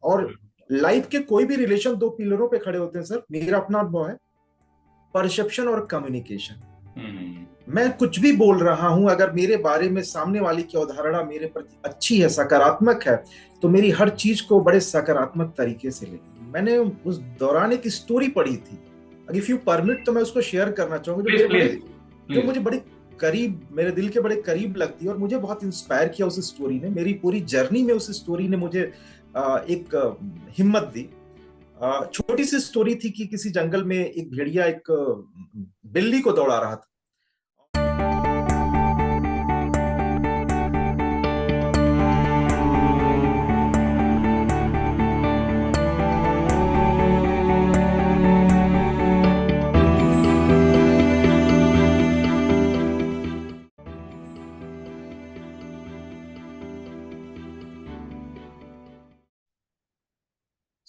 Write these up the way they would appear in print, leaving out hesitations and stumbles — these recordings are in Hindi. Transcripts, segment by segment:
और लाइफ के कोई भी रिलेशन दो पिलरों पे खड़े होते हैं सर। मेरा अपना अनुभव है, परसेप्शन और कम्युनिकेशन। मैं कुछ भी बोल रहा हूं, अगर मेरे बारे में सामने वाले की अवधारणा मेरे प्रति अच्छी है, सकारात्मक है, तो मेरी हर चीज को बड़े सकारात्मक तरीके से लेती हूं। मैंने उस दौरान एक स्टोरी पढ़ी थी, इफ यू परमिट तो मैं उसको शेयर करना चाहूंगा, जो मुझे बड़ी करीब, मेरे दिल के बड़े करीब लगती है और मुझे बहुत इंस्पायर किया उस स्टोरी ने। मेरी पूरी जर्नी में उस स्टोरी ने मुझे एक हिम्मत दी। छोटी सी स्टोरी थी कि किसी जंगल में एक भेड़िया एक बिल्ली को दौड़ा रहा था।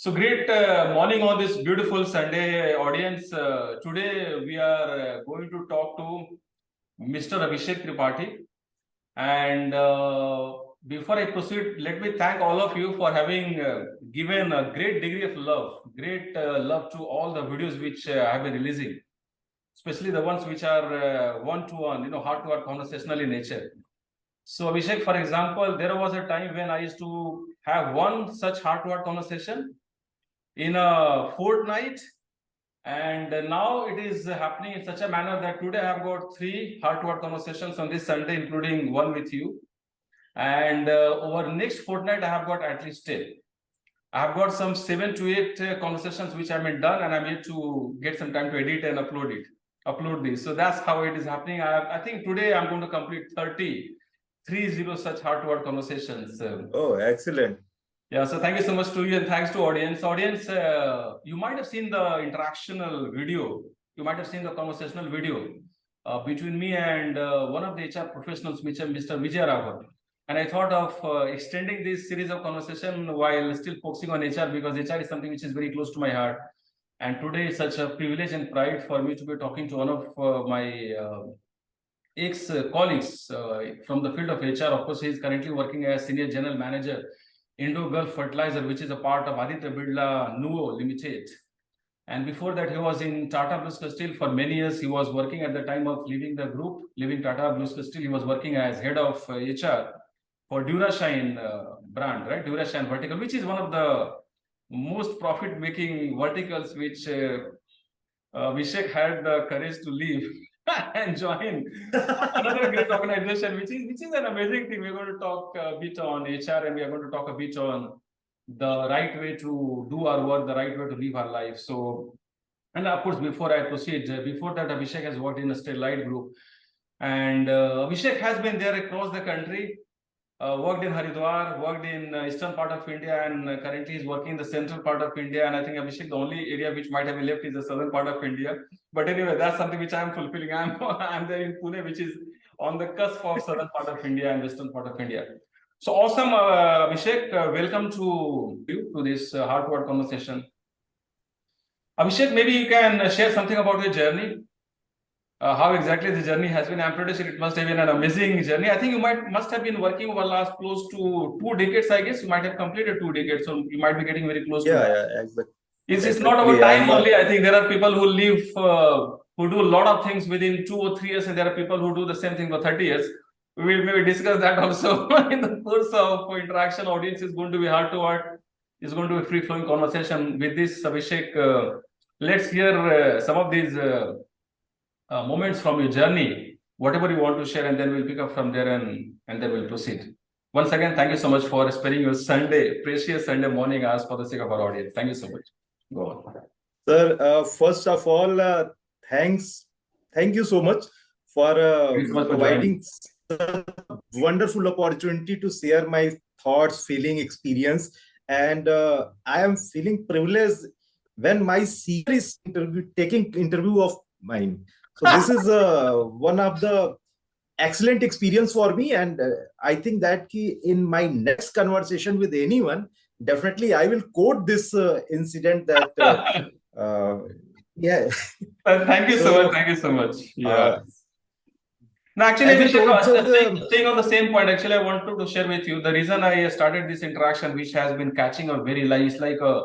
So great morning on this beautiful Sunday, audience. Today we are going to talk to Mr. Abhishek Tripathi. And before I proceed, let me thank all of you for having given a great degree of love, great love to all the videos which I have been releasing, especially the ones which are one-to-one, heart-to-heart conversational in nature. So Abhishek, for example, there was a time when I used to have one such heart-to-heart conversation in a fortnight, and now it is happening in such a manner that today I have got 3 heart-to-heart conversations on this Sunday, including one with you. And over next fortnight, I have got at least 10. I have got some 7 to 8 conversations which have been done, and I'm yet to get some time to edit and upload this. So that's how it is happening. I think today I'm going to complete 30 such heart-to-heart conversations. Oh, excellent. Yeah, so thank you so much to you, and thanks to audience. Audience, you might have seen the interactional video. You might have seen the conversational video between me and one of the HR professionals, Mr. Vijay Raghav. And I thought of extending this series of conversation while still focusing on HR, because HR is something which is very close to my heart. And today is such a privilege and pride for me to be talking to one of my ex-colleagues from the field of HR. Of course, he is currently working as Senior General Manager, Indo-Gulf Fertilizer, which is a part of Aditya Birla Nuvo Limited. And before that, he was in Tata Bluestar Steel for many years. He was working at the time of leaving the group, leaving Tata Bluestar Steel. He was working as head of HR for Durashine brand, right? Durashine vertical, which is one of the most profit-making verticals, which Vishek had the courage to leave and join another great organization, which is an amazing thing. We're going to talk a bit on HR, and we are going to talk a bit on the right way to do our work, the right way to live our life. So, and of course, before I proceed, before that, Abhishek has worked in a Sterlite Group, and Abhishek has been there across the country. Worked in Haridwar, worked in eastern part of India, and currently is working in the central part of India. And I think, Abhishek, the only area which might have been left is the southern part of India. But anyway, that's something which I'm fulfilling. I'm there in Pune, which is on the cusp of southern part of India and western part of India. So awesome, Abhishek. Welcome to this heart-to-heart conversation. Abhishek, maybe you can share something about your journey. How exactly the journey has been. I'm pretty sure it must have been an amazing journey. I think you must have been working over last close to 2 decades. I guess you might have completed 2 decades, so you might be getting very close to that. Yeah, exactly. It's not about time only. I think there are people who live, who do a lot of things within 2 or 3 years, and there are people who do the same thing for 30 years. We will maybe discuss that also in the course of interaction. Audience is going to be heart to heart. It's going to be free flowing conversation with this, Abhishek. Let's hear some of these moments from your journey, whatever you want to share, and then we'll pick up from there, and then we'll proceed. Once again, thank you so much for sparing your precious Sunday morning hours for the sake of our audience. Thank you so much. Go on. Sir, first of all, thank you so much for providing such a wonderful opportunity to share my thoughts, feeling, experience. And I am feeling privileged when my senior is taking interview of mine. So this is one of the excellent experience for me, and I think that in my next conversation with anyone, definitely I will quote this incident that yeah. Thank you so much. Thank you so much. Yeah. No, actually, told, staying on the same point, actually, I wanted to share with you the reason I started this interaction, which has been catching up very live.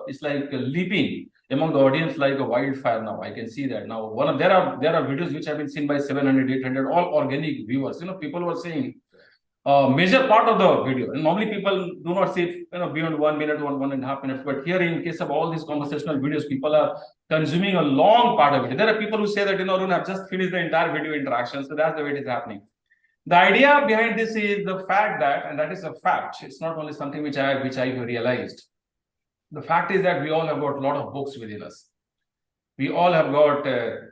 It's like leaping among the audience like a wildfire now. I can see that now. There are videos which have been seen by 700, 800, all organic viewers. People were saying major part of the video. And normally people do not see beyond 1 minute, 1.5 minutes. But here, in case of all these conversational videos, people are consuming a long part of it. There are people who say that Arun, I've just finished the entire video interaction, so that's the way it is happening. The idea behind this is the fact that, and that is a fact. It's not only something which I realized. The fact is that we all have got a lot of books within us. We all have got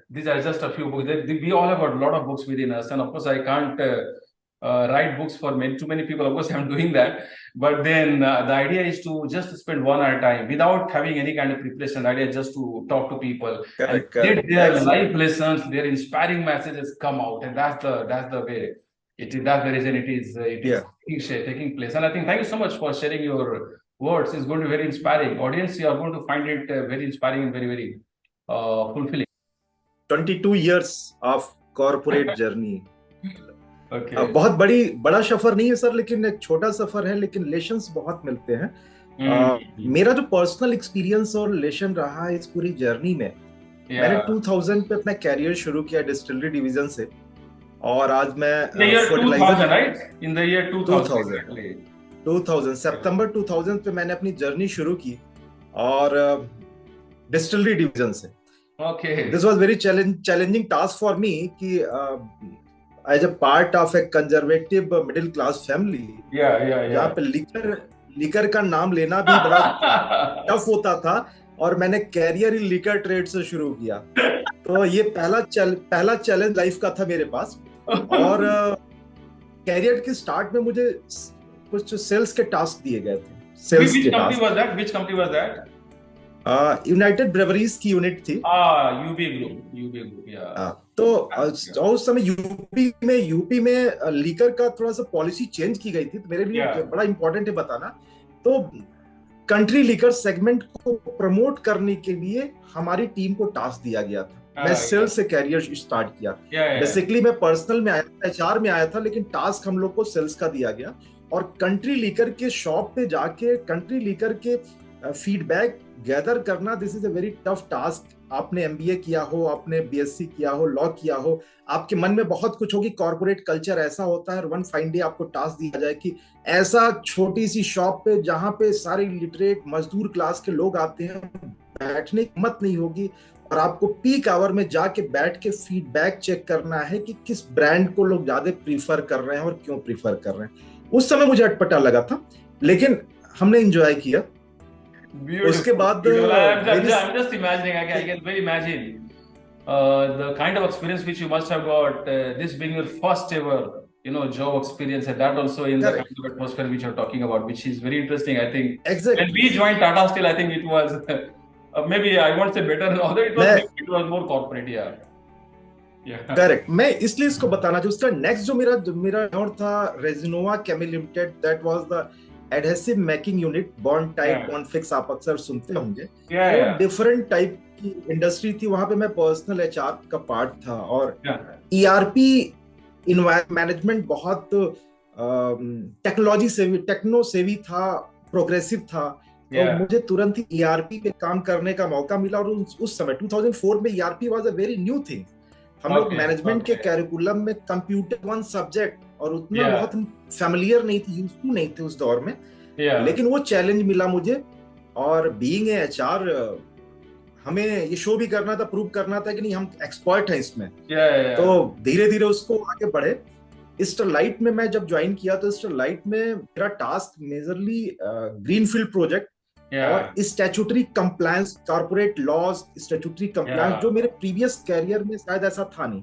these are just a few books. We all have got a lot of books within us, and of course, I can't. Write books for too many people. Of course, I'm doing that. But then the idea is to just spend 1 hour time without having any kind of preparation. The idea is just to talk to people. Correct. Their life lessons, their inspiring messages come out. And that's the way it is. That's the reason it is taking place. And I think, thank you so much for sharing your words. It's going to be very inspiring. Audience, you are going to find it very inspiring and very, very fulfilling. 22 years of corporate journey. Okay. बहुत बड़ा सफर नहीं है सर, लेकिन एक छोटा सफर है, लेकिन लेशंस बहुत मिलते हैं। मेरा जो पर्सनल एक्सपीरियंस और लेशन रहा है इस पूरी जर्नी में, मैंने 2000 पे अपना कैरियर शुरू किया डिस्टिलरी डिवीजन से, और आज मैं सितंबर 2000 पे मैंने अपनी जर्नी शुरू की, और डिस्टिलरी डिवीजन से। This was very challenging task for me कि as a part of a conservative middle class family, यहाँ पे लिकर का नाम लेना भी बड़ा टफ होता था, और मैंने कैरियर इन लिकर ट्रेड से शुरू किया। तो ये पहला चैलेंज लाइफ का था मेरे पास। और कैरियर के स्टार्ट में मुझे कुछ सेल्स के टास्क दिए गए थे। सेल्स के task. Which company was that? United Breweries की यूनिट थी। UB group. तो उस समय यूपी में लीकर का थोड़ा सा पॉलिसी चेंज की गई थी, तो मेरे लिए बड़ा इंपॉर्टेंट है बताना। तो कंट्री लीकर सेगमेंट को प्रमोट करने के लिए हमारी टीम को टास्क दिया गया था। मैं सेल्स से कैरियर स्टार्ट किया। बेसिकली मैं पर्सनल में आया था, एचआर में आया था, लेकिन टास्क हम लोग को सेल्स का दिया गया, और कंट्री लीकर के शॉप पे जाके कंट्री लीकर के फीडबैक गैदर करना। This is a very tough task. आपने एमबीए किया हो, आपने बीएससी किया हो, लॉ किया हो, आपके मन में बहुत कुछ होगी। कॉर्पोरेट कल्चर ऐसा होता है, वन फाइन डे आपको टास्क दिया जाए कि ऐसा छोटी सी शॉप पे जहां पे सारे लिटरेट मजदूर क्लास के लोग आते हैं, बैठने की हिम्मत नहीं होगी, और आपको पीक आवर में जाके बैठ के फीडबैक चेक करना है कि किस ब्रांड को लोग ज्यादा प्रीफर कर रहे हैं और क्यों प्रीफर कर रहे हैं। उस समय मुझे अटपटा लगा था, लेकिन हमने एंजॉय किया। उसके बाद I'm just imagining, I can very imagine the kind of experience which you must have got, this being your first ever job experience, and that also in the kind of atmosphere which you're talking about, which is very interesting. I think exactly. When we joined Tata Steel, I think it was maybe I won't say better, although it was more corporate. Correct. मैं इसलिए इसको बताना चाहूँ, उसका नेक्स्ट जो मेरा और था Resinova Chemie Limited, that was the adhesive making unit, bond type Confix, आप अक्सर सुनते होंगे। वो डिफरेंट टाइप की इंडस्ट्री थी, वहां पे मैं पर्सनल एचआर का पार्ट था, और ईआरपी मैनेजमेंट बहुत टेक्नोलॉजी सेवी, टेक्नो सेवी था, प्रोग्रेसिव था। तो मुझे तुरंत ही ईआरपी पे काम करने का मौका मिला, और उस समय 2004 में ERP was a very new thing. हम लोग मैनेजमेंट के कैरिकुलम में कंप्यूटर वन सब्जेक्ट, और उतना बहुत फैमिलियर नहीं थी, यूज्ड टू नहीं थे उस दौर में। लेकिन वो चैलेंज मिला मुझे, और बीइंग ए एचआर हमें ये शो भी करना था, प्रूव करना था कि नहीं हम एक्सपर्ट हैं इसमें। तो धीरे धीरे उसको आगे बढ़े। स्टरलाइट में मैं जब ज्वाइन किया, तो स्टरलाइट में मेरा टास्क मेजरली ग्रीनफील्ड प्रोजेक्ट और statutory compliance, corporate laws, statutory compliance, जो मेरे प्रीवियस कैरियर में शायद ऐसा था नहीं।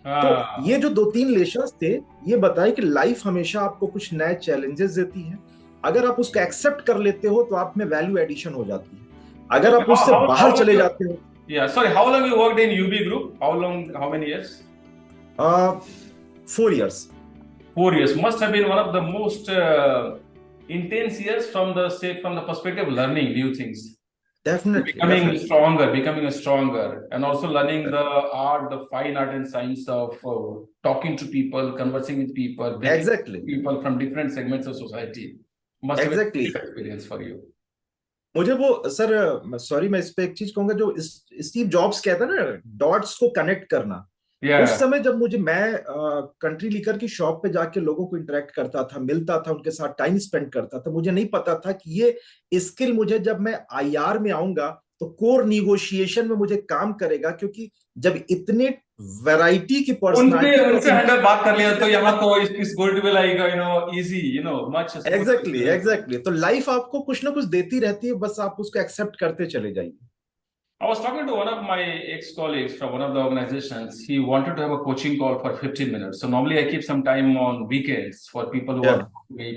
तो ये जो 2-3 लेशंस थे, ये बताए कि लाइफ हमेशा आपको कुछ नए चैलेंजेस देती है। अगर आप उसको एक्सेप्ट कर लेते हो तो आप में वैल्यू एडिशन हो जाती है। अगर आप उससे बाहर चले जाते हो। How long you worked in UB Group? How many years? 4 years. 4 years must have been one of the most intense years from the perspective of learning new things. Definitely. Becoming stronger, and also learning the art, the fine art and science of talking to people, conversing with people, people from different segments of society. Must have been a great experience for you. मुझे वो सर, सॉरी मैं इस पे एक चीज कहूंगा, जो स्टीव जॉब्स कहता है ना, डॉट्स को कनेक्ट करना। उस समय जब मैं कंट्री लीकर की शॉप पे जाके लोगों को इंटरेक्ट करता था, मिलता था, उनके साथ टाइम स्पेंड करता था, मुझे नहीं पता था कि ये स्किल मुझे जब मैं आईआर में आऊंगा तो कोर निगोशिएशन में मुझे काम करेगा, क्योंकि जब इतने वैरायटी की पर्सनालिटी उनसे हैंडल बात कर लिया तो यहाँ तो it's going to be like easy much. Exactly. तो लाइफ आपको कुछ ना कुछ देती रहती है, बस आप उसको एक्सेप्ट करते चले जाइए। I was talking to one of my ex-colleagues from one of the organizations. He wanted to have a coaching call for 15 minutes. So normally I keep some time on weekends for people who are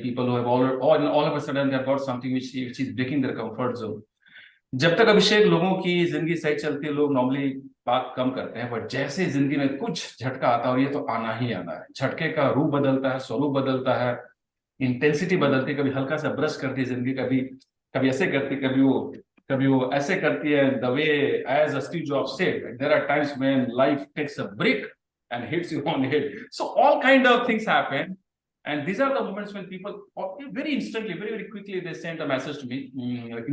people who have all of a sudden they've got something which is breaking their comfort zone. जब तक अभिषेक लोगों की जिंदगी सही चलती है, लोग नॉर्मली बात कम करते हैं, बट जैसे जिंदगी में कुछ झटका आता है, और ये तो आना ही आना है, झटके का रूप बदलता है, स्वरूप बदलता है, इंटेंसिटी बदलती है, कभी हल्का सा ब्रश करती है जिंदगी, कभी ऐसे करती, कभी वो ऐसे करती है। The way as Steve Jobs said, there are times when life takes a break and hits you on the head. So all kind of things happen, and these are the moments when people very instantly, very quickly, they send a message to me.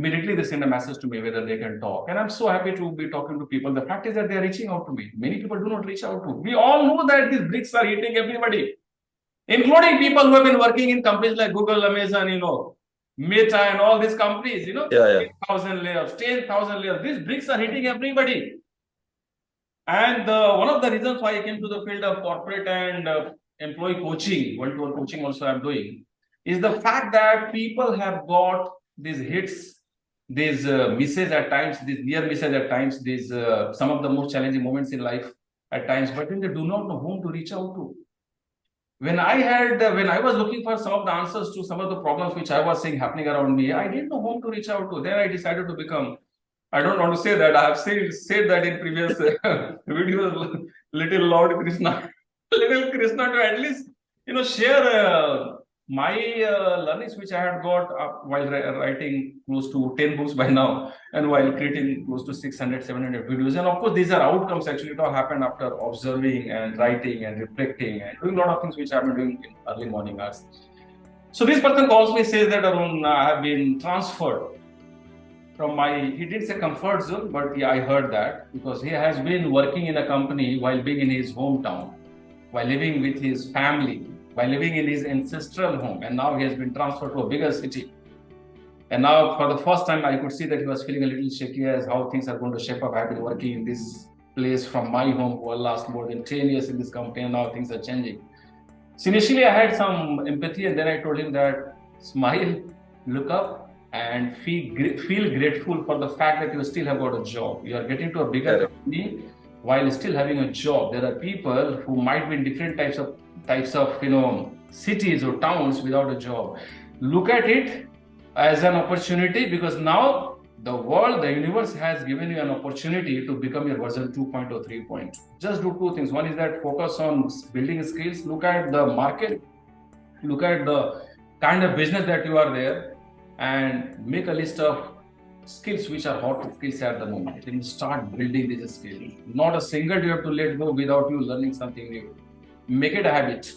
Immediately they send a message to me whether they can talk, and I'm so happy to be talking to people. The fact is that they are reaching out to me. Many people do not reach out to me. We all know that these bricks are hitting everybody, including people who have been working in companies like Google, Amazon, Meta and all these companies, 10,000 layoffs, 10,000 layoffs. These bricks are hitting everybody. And one of the reasons why I came to the field of corporate and employee coaching, one-to-one coaching also I'm doing, is the fact that people have got these hits, these misses at times, these near misses at times, these some of the most challenging moments in life at times, but then they do not know whom to reach out to. When I was looking for some of the answers to some of the problems which I was seeing happening around me, I didn't know whom to reach out to. Then I decided to become, I don't want to say that, I have said that in previous videos, little Lord Krishna, to at least share my learnings which I had got while writing close to 10 books by now, and while creating close to 600-700 videos. And of course these are outcomes, actually it all happened after observing and writing and reflecting and doing a lot of things which I have been doing in early morning hours. So this person calls me, says that Arun, I have been transferred from my, he didn't say comfort zone, but yeah, I heard that, because he has been working in a company while being in his hometown, while living with his family, while living in his ancestral home, and now he has been transferred to a bigger city. And now for the first time I could see that he was feeling a little shaky as how things are going to shape up. I have been working in this place from my home for the last more than 10 years in this company, and now things are changing. So initially I had some empathy, and then I told him that smile, look up, and feel grateful for the fact that you still have got a job. You are getting to a bigger company while still having a job. There are people who might be in different types of cities or towns without a job. Look at it as an opportunity, because now the world, the universe has given you an opportunity to become your version 2.0 or 3.0. Just do two things. One is that focus on building skills. Look at the market, look at the kind of business that you are there, and make a list of skills which are hot skills at the moment, and start building these skills. Not a single you have to let go without you learning something new. Make it a habit.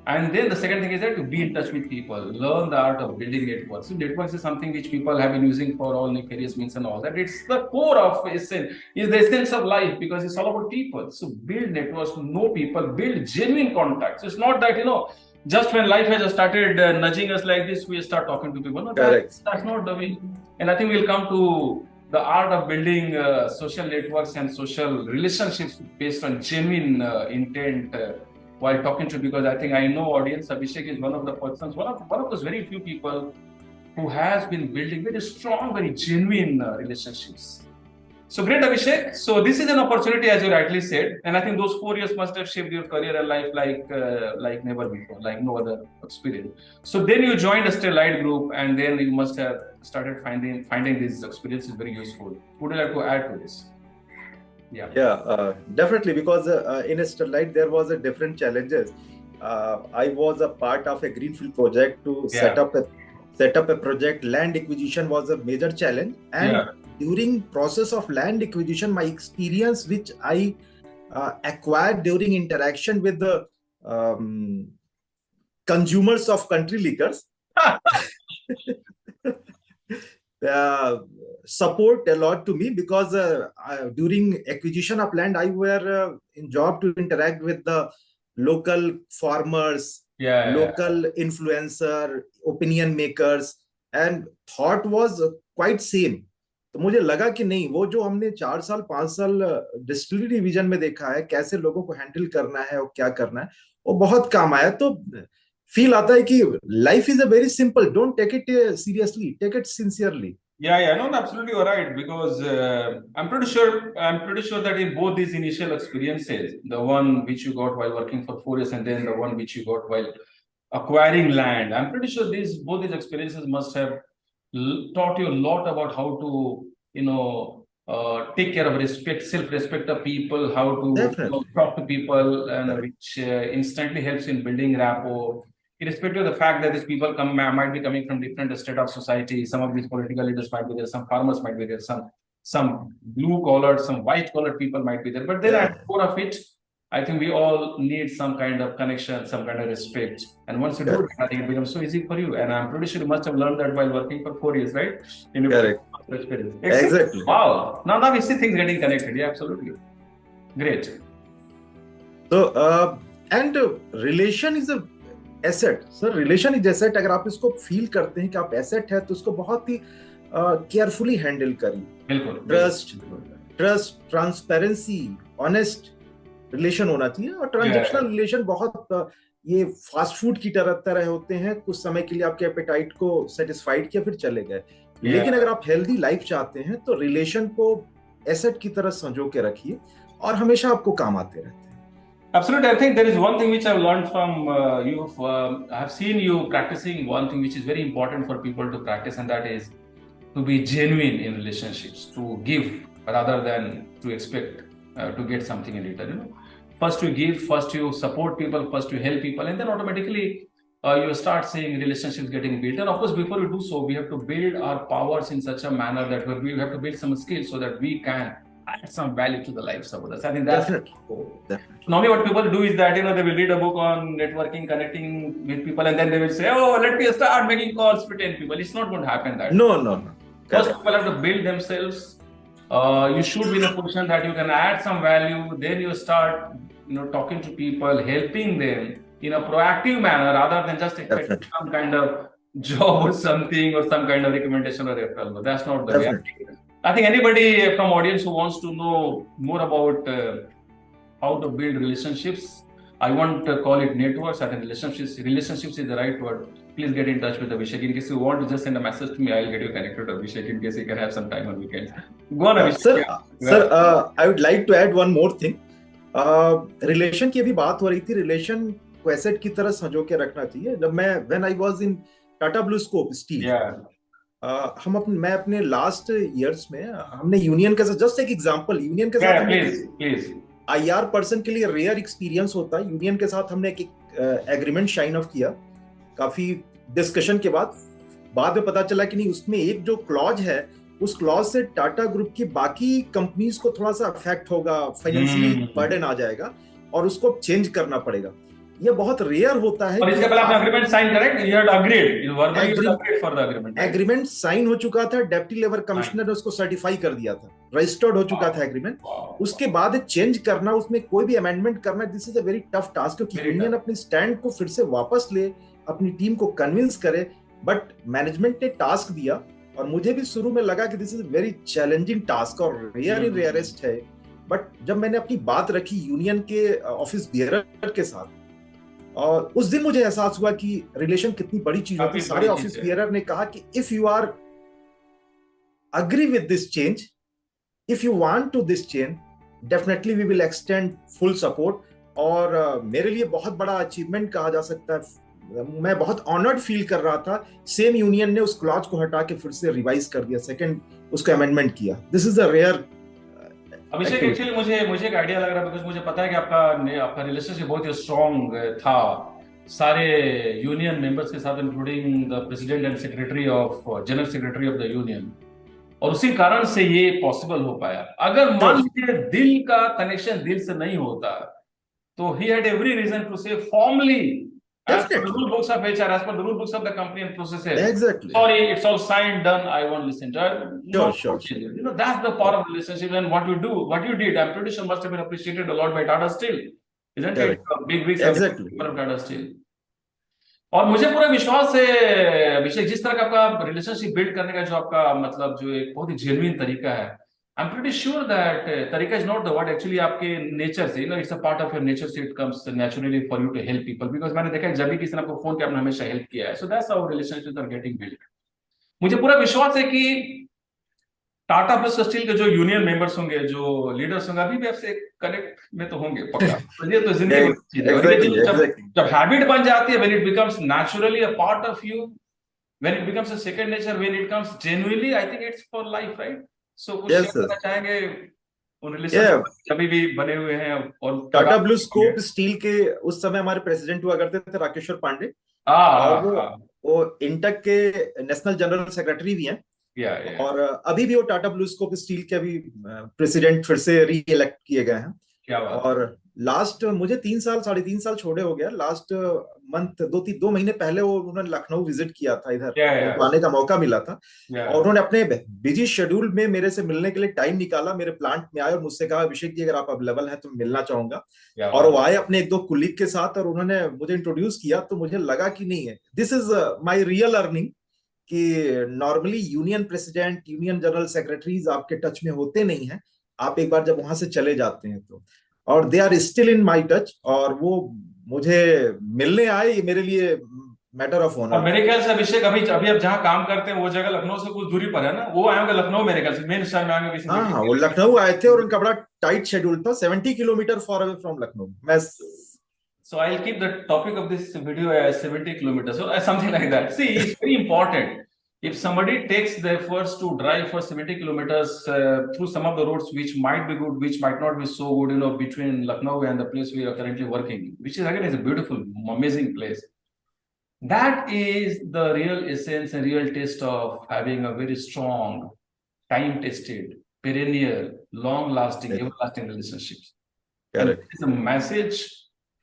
And then the second thing is that to be in touch with people, learn the art of building networks. So networks is something which people have been using for all nefarious means and all that. It's the core of essence, is the essence of life, because it's all about people. So build networks, know people, build genuine contacts. It's not that, just when life has started nudging us like this, we start talking to people. No, that's not the way. And I think we'll come to the art of building social networks and social relationships based on genuine intent while talking to, because I think I know audience, Abhishek is one of the persons, one of those very few people who has been building very strong, very genuine relationships. So great, Abhishek. So this is an opportunity, as you rightly said, and I think those 4 years must have shaped your career and life like never before, like no other experience. So then you joined a Stellite Group, and then you must have started finding these experiences very useful. Would you like to add to this? Yeah, definitely, because in Stellite there was a different challenges. I was a part of a greenfield project to set up a project. Land acquisition was a major challenge, and during process of land acquisition, my experience which I acquired during interaction with the consumers of country liquors support a lot to me, because during acquisition of land, I were in job to interact with the local farmers, local influencer, opinion makers, and thought was quite same. तो मुझे लगा कि नहीं, वो जो हमने 4 साल 5 साल डिस्टिलरी डिवीजन में देखा है, कैसे लोगों को हैंडल करना है और क्या करना है, वो बहुत काम आया. तो फील आता है कि life is a very simple, don't take it seriously, take it sincerely. Yeah, no, absolutely, you're right, because I'm pretty sure that in both these initial experiences, the one which you got while working for 4 years and then the one which you got while acquiring land, I'm pretty sure both these experiences must have taught you a lot about how to, take care of self-respect of people, how to talk to people, and which instantly helps in building rapport. Irrespective of the fact that these people might be coming from different state of society, some of these political leaders might be there, some farmers might be there, some blue-collared, some white-collared people might be there. But then at the core of it, I think we all need some kind of connection, some kind of respect. And once you do it, I think it becomes so easy for you. And I'm pretty sure you must have learned that while working for 4 years, right? Correct. Exactly. Wow. Now we see things getting connected. Yeah, absolutely. Great. So, and relation is a asset. Sir, relation is asset. अगर आप इसको फील करते हैं कि आप एसेट है, तो इसको बहुत ही केयरफुली हैंडल करिए. बिल्कुल. ट्रस्ट, ट्रांसपेरेंसी, ऑनेस्ट रिलेशन होना चाहिए. और ट्रांजैक्शनल रिलेशन बहुत ये फास्ट फूड की तरह होते हैं. कुछ समय के लिए आपके एपेटाइट को सेटिस्फाइड किया, फिर चले गए. लेकिन अगर आप हेल्दी लाइफ चाहते हैं, तो रिलेशन को एसेट की तरह संजो के रखिए, और हमेशा आपको काम आते रहते हैं. Absolutely. I think there is one thing which I've learned from you. I have seen you practicing one thing which is very important for people to practice, and that is to be genuine in relationships, to give rather than to expect to get something in return. First you give, first you support people, first you help people, and then automatically you start seeing relationships getting built. And of course, before we do so, we have to build our powers in such a manner that we have to build some skills so that we can add some value to the lives of others. I think that's definitely. Normally what people do is that, they will read a book on networking, connecting with people, and then they will say, oh, let me start making calls for 10 people. It's not going to happen that No. First, people have to build themselves. You should be in a position that you can add some value. Then you start, talking to people, helping them in a proactive manner, rather than just expecting some kind of job or something, or some kind of recommendation or referral. That's not the way. I think anybody from audience who wants to know more about how to build relationships, I won't call it networks. I think relationships is the right word. Please get in touch with Abhishek. In case you want to just send a message to me, I'll get you connected to Abhishek in case you can have some time on weekends. Go on, Abhishek. Sir, I would like to add one more thing. Relation की भी बात हो रही थी. Relation को एसेट की तरह संजो के रखना चाहिए. जब when I was in Tata BlueScope Steel, मैं अपने लास्ट इयर्स में हमने यूनियन के साथ, जस्ट एक एग्जांपल, यूनियन के साथ प्लीज IR पर्सन के लिए रेयर एक्सपीरियंस होता है. यूनियन के साथ हमने एक एग्रीमेंट साइन ऑफ किया. काफी डिस्कशन के बाद में पता चला कि नहीं, उसमें एक जो क्लॉज है, उस क्लॉज से टाटा ग्रुप की बाकी कंपनीज को थोड़ा सा अफेक्ट होगा, फाइनेंशियली बर्डन आ जाएगा, और उसको चेंज करना पड़ेगा. ये बहुत रेयर होता है. और इसके पहले आपने agreement sign correct, you had agreed, you verbally agreed for the agreement. Agreement sign हो चुका था, डेप्टी लेबर कमिश्नर ने उसको सर्टिफाई कर दिया था, रजिस्टर्ड हो चुका था एग्रीमेंट. उसके बाद चेंज करना, उसमें कोई भी अमेंडमेंट करना, this is a very tough task, क्योंकि यूनियन अपनी स्टैंड को फिर से वापस ले, अपनी टीम को कन्विंस करे. बट मैनेजमेंट ने टास्क दिया, और मुझे भी शुरू में लगा कि this is very challenging task और रेयर इन रेयरेस्ट है. बट जब मैंने अपनी बात रखी यूनियन के ऑफिस बियरर के साथ, और उस दिन मुझे एहसास हुआ कि रिलेशन कितनी बड़ी चीज होती है. सारे ऑफिस बियरर ने कहा कि if you are agree with this change, if you want to this change, definitely we will extend full support. और मेरे लिए बहुत बड़ा अचीवमेंट कहा जा सकता है. मैं बहुत ऑनर्ड फील कर रहा था. सेम यूनियन ने उस क्लॉज को हटा के फिर से रिवाइज कर दिया, सेकंड उसको अमेंडमेंट किया. This is a rare. Abhishek, actually मुझे एक आइडिया लग रहा है, बिकॉज़ मुझे पता है कि आपका रिलेशनशिप बहुत ही स्ट्रांग था सारे यूनियन मेंबर्स के साथ, including the president and secretary of general secretary of the union. और उसी कारण से ये पॉसिबल हो पाया। अगर मान लीजिए दिल का कनेक्शन दिल से नहीं होता, तो he had every reason to say formally, as per the rule books of HR, as per the rule books of the company and processes, exactly, sorry, it's all signed, done, I won't listen to it. Sure. You know, that's the power of relationship. And what you do, what you did, I'm pretty sure must have been appreciated a lot by Tata Steel, isn't it? Big exactly of Tata Steel. और मुझे पूरा विश्वास है अभिषेक, जिस तरह का आपका रिलेशनशिप बिल्ड करने का जो आपका मतलब जो एक बहुत ही जेन्युइन तरीका है, I am pretty sure that तरीका is not the word, actually आपके नेचर से, you know, it's a part of your nature, say it comes naturally for you to help people, because मैंने देखा है जब भी किसी ने आपको फोन किया आपने हमेशा हेल्प किया है, so that's how relationships are getting build. मुझे पूरा विश्वास है कि टाटा प्लस स्टील के जो यूनियन मेंबर्स होंगे, जो लीडर्स होंगे, अभी भी आपसे कनेक्ट में तो होंगे पक्का। तो ये तो जिंदगी चीज है, जब हैबिट बन जाती है, when it becomes naturally a part of you, when it becomes a second nature, when it comes genuinely, I think it's for life, right? So कुछ शेयर करना चाहेंगे उन रिलेशनशिप अभी भी बने हुए हैं? और टाटा ब्लू स्कोप स्टील के उस समय हमारे प्रेसिडेंट हुआ करते थे राकेश्वर पांडे, और वो इंटक के नेशनल जनरल सेक्रेटरी भी हैं। और अभी भी वो टाटा ब्लू स्कोप स्टील के अभी प्रेसिडेंट फिर से री इलेक्ट किए गए हैं। क्या बात। और लास्ट मुझे 3 साल छोड़े हो गया, लास्ट मंथ 2 महीने पहले वो उन्होंने लखनऊ विजिट किया था, इधर आने का मौका मिला था। और उन्होंने अपने बिजी शेड्यूल में मेरे से मिलने के लिए टाइम निकाला, मेरे प्लांट में आए और मुझसे कहा अभिषेक जी अगर आप अवेलेबल हैं तो मिलना चाहूंगा। और वो आए अपने 1-2 कुलीग के साथ और उन्होंने मुझे इंट्रोड्यूस किया, तो मुझे लगा कि नहीं है, this is my real earning, कि normally union president, union general secretaries आपके टच में होते नहीं हैं, आप एक बार जब वहां से चले जाते हैं तो, और they are still in my touch, और वो मुझे मिलने आए, ये मेरे लिए मैटर ऑफ ऑनर। मेरे ख्याल से अभिषेक अभी आप जहाँ काम करते हैं वो जगह लखनऊ से कुछ दूरी पर है ना? वो आए होंगे लखनऊ मेरे ख्याल से, मेन शहर में आएंगे किसी। हाँ, वो लखनऊ आए थे और उनका बड़ा टाइट शेड्यूल था, 70 kilometre for away from Lucknow. मैं So I'll keep the topic of this video as 70 kilometers or something like that. See, it's very important. If somebody takes the efforts to drive for 70 kilometers through some of the roads which might be good, which might not be so good, you know, between Lucknow and the place we are currently working, which is again is a beautiful, amazing place. That is the real essence and real taste of having a very strong, time-tested, perennial, long-lasting, everlasting relationships. Correct. It's a message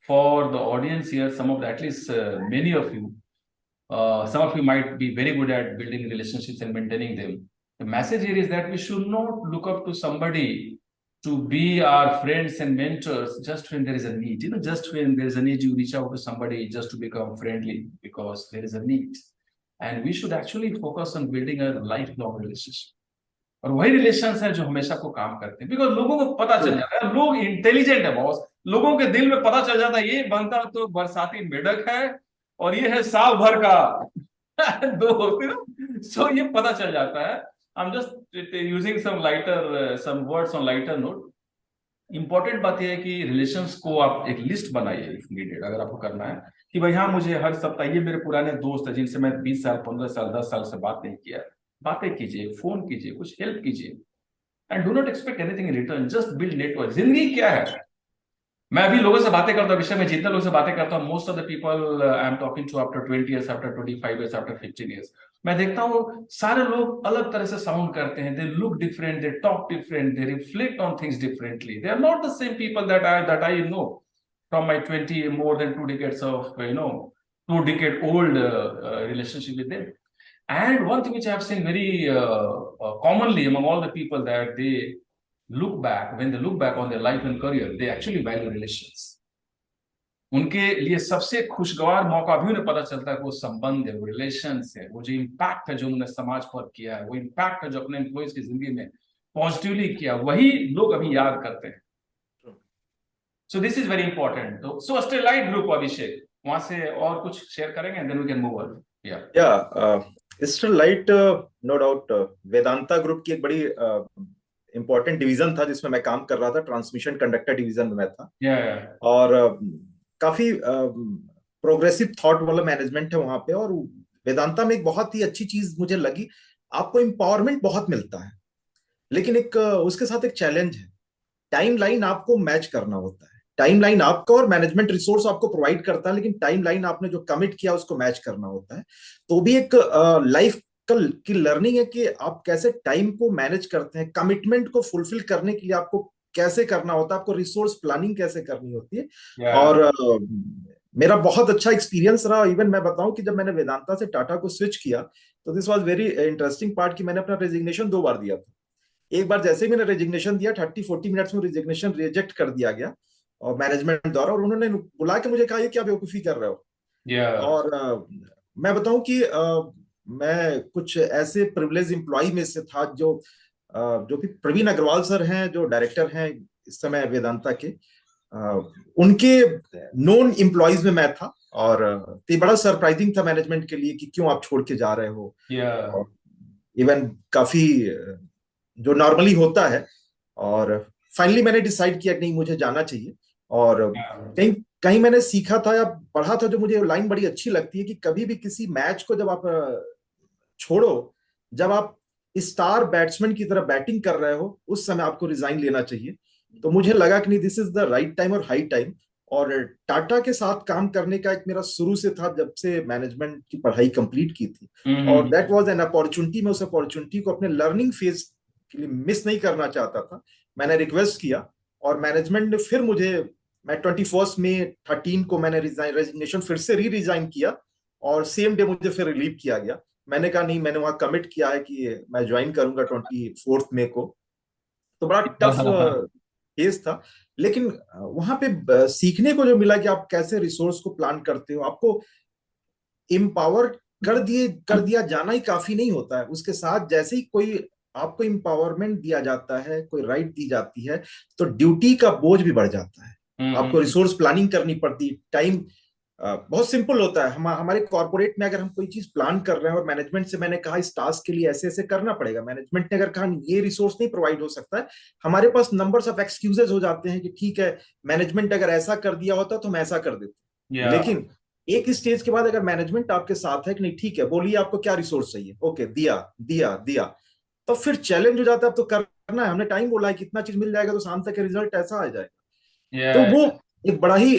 for the audience here, some of the, at least many of you, some of you might be very good at building relationships and maintaining them. The message here is that we should not look up to somebody to be our friends and mentors just when there is a need. You know, just when there is a need, you reach out to somebody just to become friendly because there is a need. And we should actually focus on building a lifelong relationship. और वही रिलेशंस है जो हमेशा को काम करते हैं, बिकॉज लोगों को पता चल जाता है, लोग इंटेलिजेंट है बॉस, लोगों के दिल में पता चल जाता है ये बंदा तो बरसाती मेढक है और ये है साल भर का दो, सो ये पता चल जाता है। I am just using some lighter some words on lighter note. Important बात यह है कि रिलेशंस को आप एक लिस्ट बनाइए इफ नीडेड, अगर आपको करना है कि भाई हाँ मुझे हर सप्ताह, ये मेरे पुराने दोस्त है जिनसे मैं 20 साल 15 साल 10 साल से बात नहीं किया, बातें कीजिए, फोन कीजिए, कुछ हेल्प कीजिए, and do not expect anything in return, just build network. जिंदगी क्या है, मैं अभी लोगों से बातें करता हूँ, विषय में जितने लोगों से बातें करता हूँ, most of the people I am talking to after 20 years, after 25 years, after 15 years, मैं देखता हूँ सारे लोग अलग तरह से साउंड करते हैं, they look different, they talk different, they reflect on things differently, they are not the same people that I know from my 20 more than 2 decades of 2-decade old relationship with them. And one thing which I have seen very commonly among all the people, that they look back, when they look back on their life and career, they actually value relations. उनके लिए सबसे खुशगवार मौका भी उन्हें पता चलता है कि वो संबंध है, वो रिलेशंस है, वो जो इम्पैक्ट है जो उन्होंने समाज पर किया है, वो इम्पैक्ट है जो अपने एम्प्लॉइज की जिंदगी में पॉजिटिवली किया, वही लोग अभी याद करते हैं। So this is very important. तो सो स्टेलाइट ग्रुप, अभिषेक वहां से और कुछ शेयर करेंगे and then we can move on. Sterlite no doubt Vedanta group की एक बड़ी इंपॉर्टेंट डिवीजन था जिसमें मैं काम कर रहा था, ट्रांसमिशन कंडक्टर डिवीजन में मैं था। और काफी प्रोग्रेसिव थॉट वाला मैनेजमेंट है वहां पे। और वेदांता में एक बहुत ही अच्छी चीज मुझे लगी, आपको एम्पावरमेंट बहुत मिलता है, लेकिन एक उसके साथ एक चैलेंज है, टाइमलाइन आपको मैच करना होता है। टाइमलाइन आपका और मैनेजमेंट रिसोर्स आपको प्रोवाइड करता है, लेकिन टाइमलाइन आपने जो कमिट किया उसको मैच करना होता है। तो भी एक लाइफ कल की लर्निंग है कि आप कैसे टाइम को मैनेज करते हैं, कमिटमेंट को फुलफिल करने के लिए आपको कैसे करना होता है, आपको रिसोर्स प्लानिंग कैसे करनी होती है। और मेरा बहुत अच्छा एक्सपीरियंस रहा। इवन मैं बताऊं कि जब मैंने वेदांता से टाटा को स्विच किया तो this was very interesting part कि मैंने अपना रेजिग्नेशन 2 बार दिया था। एक बार जैसे ही मैंने रेजिग्नेशन दिया 30-40 मिनट्स में रेजिग्नेशन रिजेक्ट कर दिया गया और मैनेजमेंट द्वारा, और उन्होंने बुला के मुझे कहा ये क्या बेवकूफी कर रहे हो। और मैं बताऊं कि मैं कुछ ऐसे प्रिविलेज एम्प्लॉय में से था जो कि प्रवीण अग्रवाल सर हैं जो डायरेक्टर हैं इस समय वेदांता के, उनके नॉन एम्प्लॉयज में मैं था। और ये बड़ा सरप्राइजिंग था मैनेजमेंट के लिए कि क्यों आप छोड़ के जा रहे हो। इवन काफी जो नॉर्मली होता है। और फाइनली मैंने डिसाइड किया कि नहीं, मुझे जाना चाहिए। और कहीं कहीं मैंने सीखा था या पढ़ा था, जो मुझे लाइन बड़ी अच्छी लगती है कि कभी भी किसी मैच को जब आप छोड़ो, जब आप स्टार बैट्समैन की तरह बैटिंग कर रहे हो, उस समय आपको रिजाइन लेना चाहिए। तो मुझे लगा कि नहीं, this is the right time और हाई टाइम। और टाटा के साथ काम करने का एक मेरा शुरू से था, जब से मैनेजमेंट की पढ़ाई कंप्लीट की थी। और दैट वाज एन अपॉर्चुनिटी। मैं उस अपॉर्चुनिटी को अपने लर्निंग फेज के लिए मिस नहीं करना चाहता था। मैंने रिक्वेस्ट किया और मैनेजमेंट ने फिर मुझे, मैं 21 मई 13 को मैंने रेजिग्नेशन फिर से रिजाइन किया और सेम डे मुझे फिर रिलीव किया गया। मैंने कहा नहीं, मैंने वहां कमिट किया है कि मैं ज्वाइन करूंगा 24 मई को। तो बड़ा टफ केस था, लेकिन वहां पे सीखने को जो मिला कि आप कैसे रिसोर्स को प्लान करते हो। आपको एम्पावर कर दिया जाना ही काफी नहीं होता है, उसके साथ जैसे ही कोई आपको एम्पावरमेंट दिया जाता है, कोई राइट दी जाती है, तो ड्यूटी का बोझ भी बढ़ जाता है। आपको रिसोर्स प्लानिंग करनी पड़ती है। टाइम बहुत सिंपल होता है। हमारे कॉर्पोरेट में अगर हम कोई चीज प्लान कर रहे हैं और मैनेजमेंट से मैंने कहा इस टास्क के लिए ऐसे ऐसे करना पड़ेगा, मैनेजमेंट ने अगर कहा ये रिसोर्स नहीं प्रोवाइड हो सकता है, हमारे पास नंबर्स ऑफ एक्सक्यूजेज हो जाते हैं कि ठीक है, मैनेजमेंट अगर ऐसा कर दिया होता तो हम ऐसा कर देते। लेकिन एक स्टेज के बाद अगर मैनेजमेंट आपके साथ है कि नहीं ठीक है, बोलिए आपको क्या रिसोर्स चाहिए, ओके दिया दिया दिया, तो फिर चैलेंज हो जाता है। अब तो करना है, हमने टाइम बोला है कितना चीज मिल जाएगा तो शाम तक रिजल्ट ऐसा आ जाएगा। तो वो एक बड़ा ही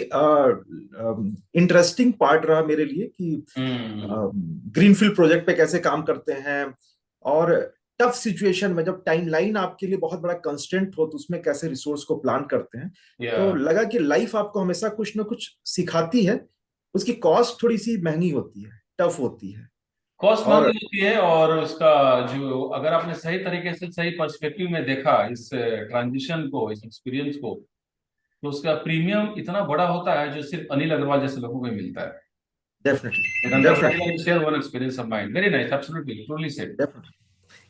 इंटरेस्टिंग पार्ट रहा मेरे लिए कि ग्रीनफील्ड प्रोजेक्ट पे कैसे काम करते हैं, और टफ सिचुएशन में जब टाइमलाइन आपके लिए बहुत बड़ा कंस्टेंट हो तो उसमें कैसे रिसोर्स को प्लान करते हैं। तो लगा कि लाइफ आपको हमेशा कुछ ना कुछ सिखाती है। उसकी कॉस्ट थोड़ी सी महंगी होती है, टफ होती है, कॉस्ट महंगी होती है, और उसका जो अगर आपने सही तरीके से सही पर्सपेक्टिव में देखा इस ट्रांजिशन को, इस एक्सपीरियंस को, तो उसका प्रीमियम इतना बड़ा होता है जो सिर्फ अनिल अग्रवाल जैसे लोगों को मिलता है। Definitely share one experience of mind, very nice, absolutely, truly said.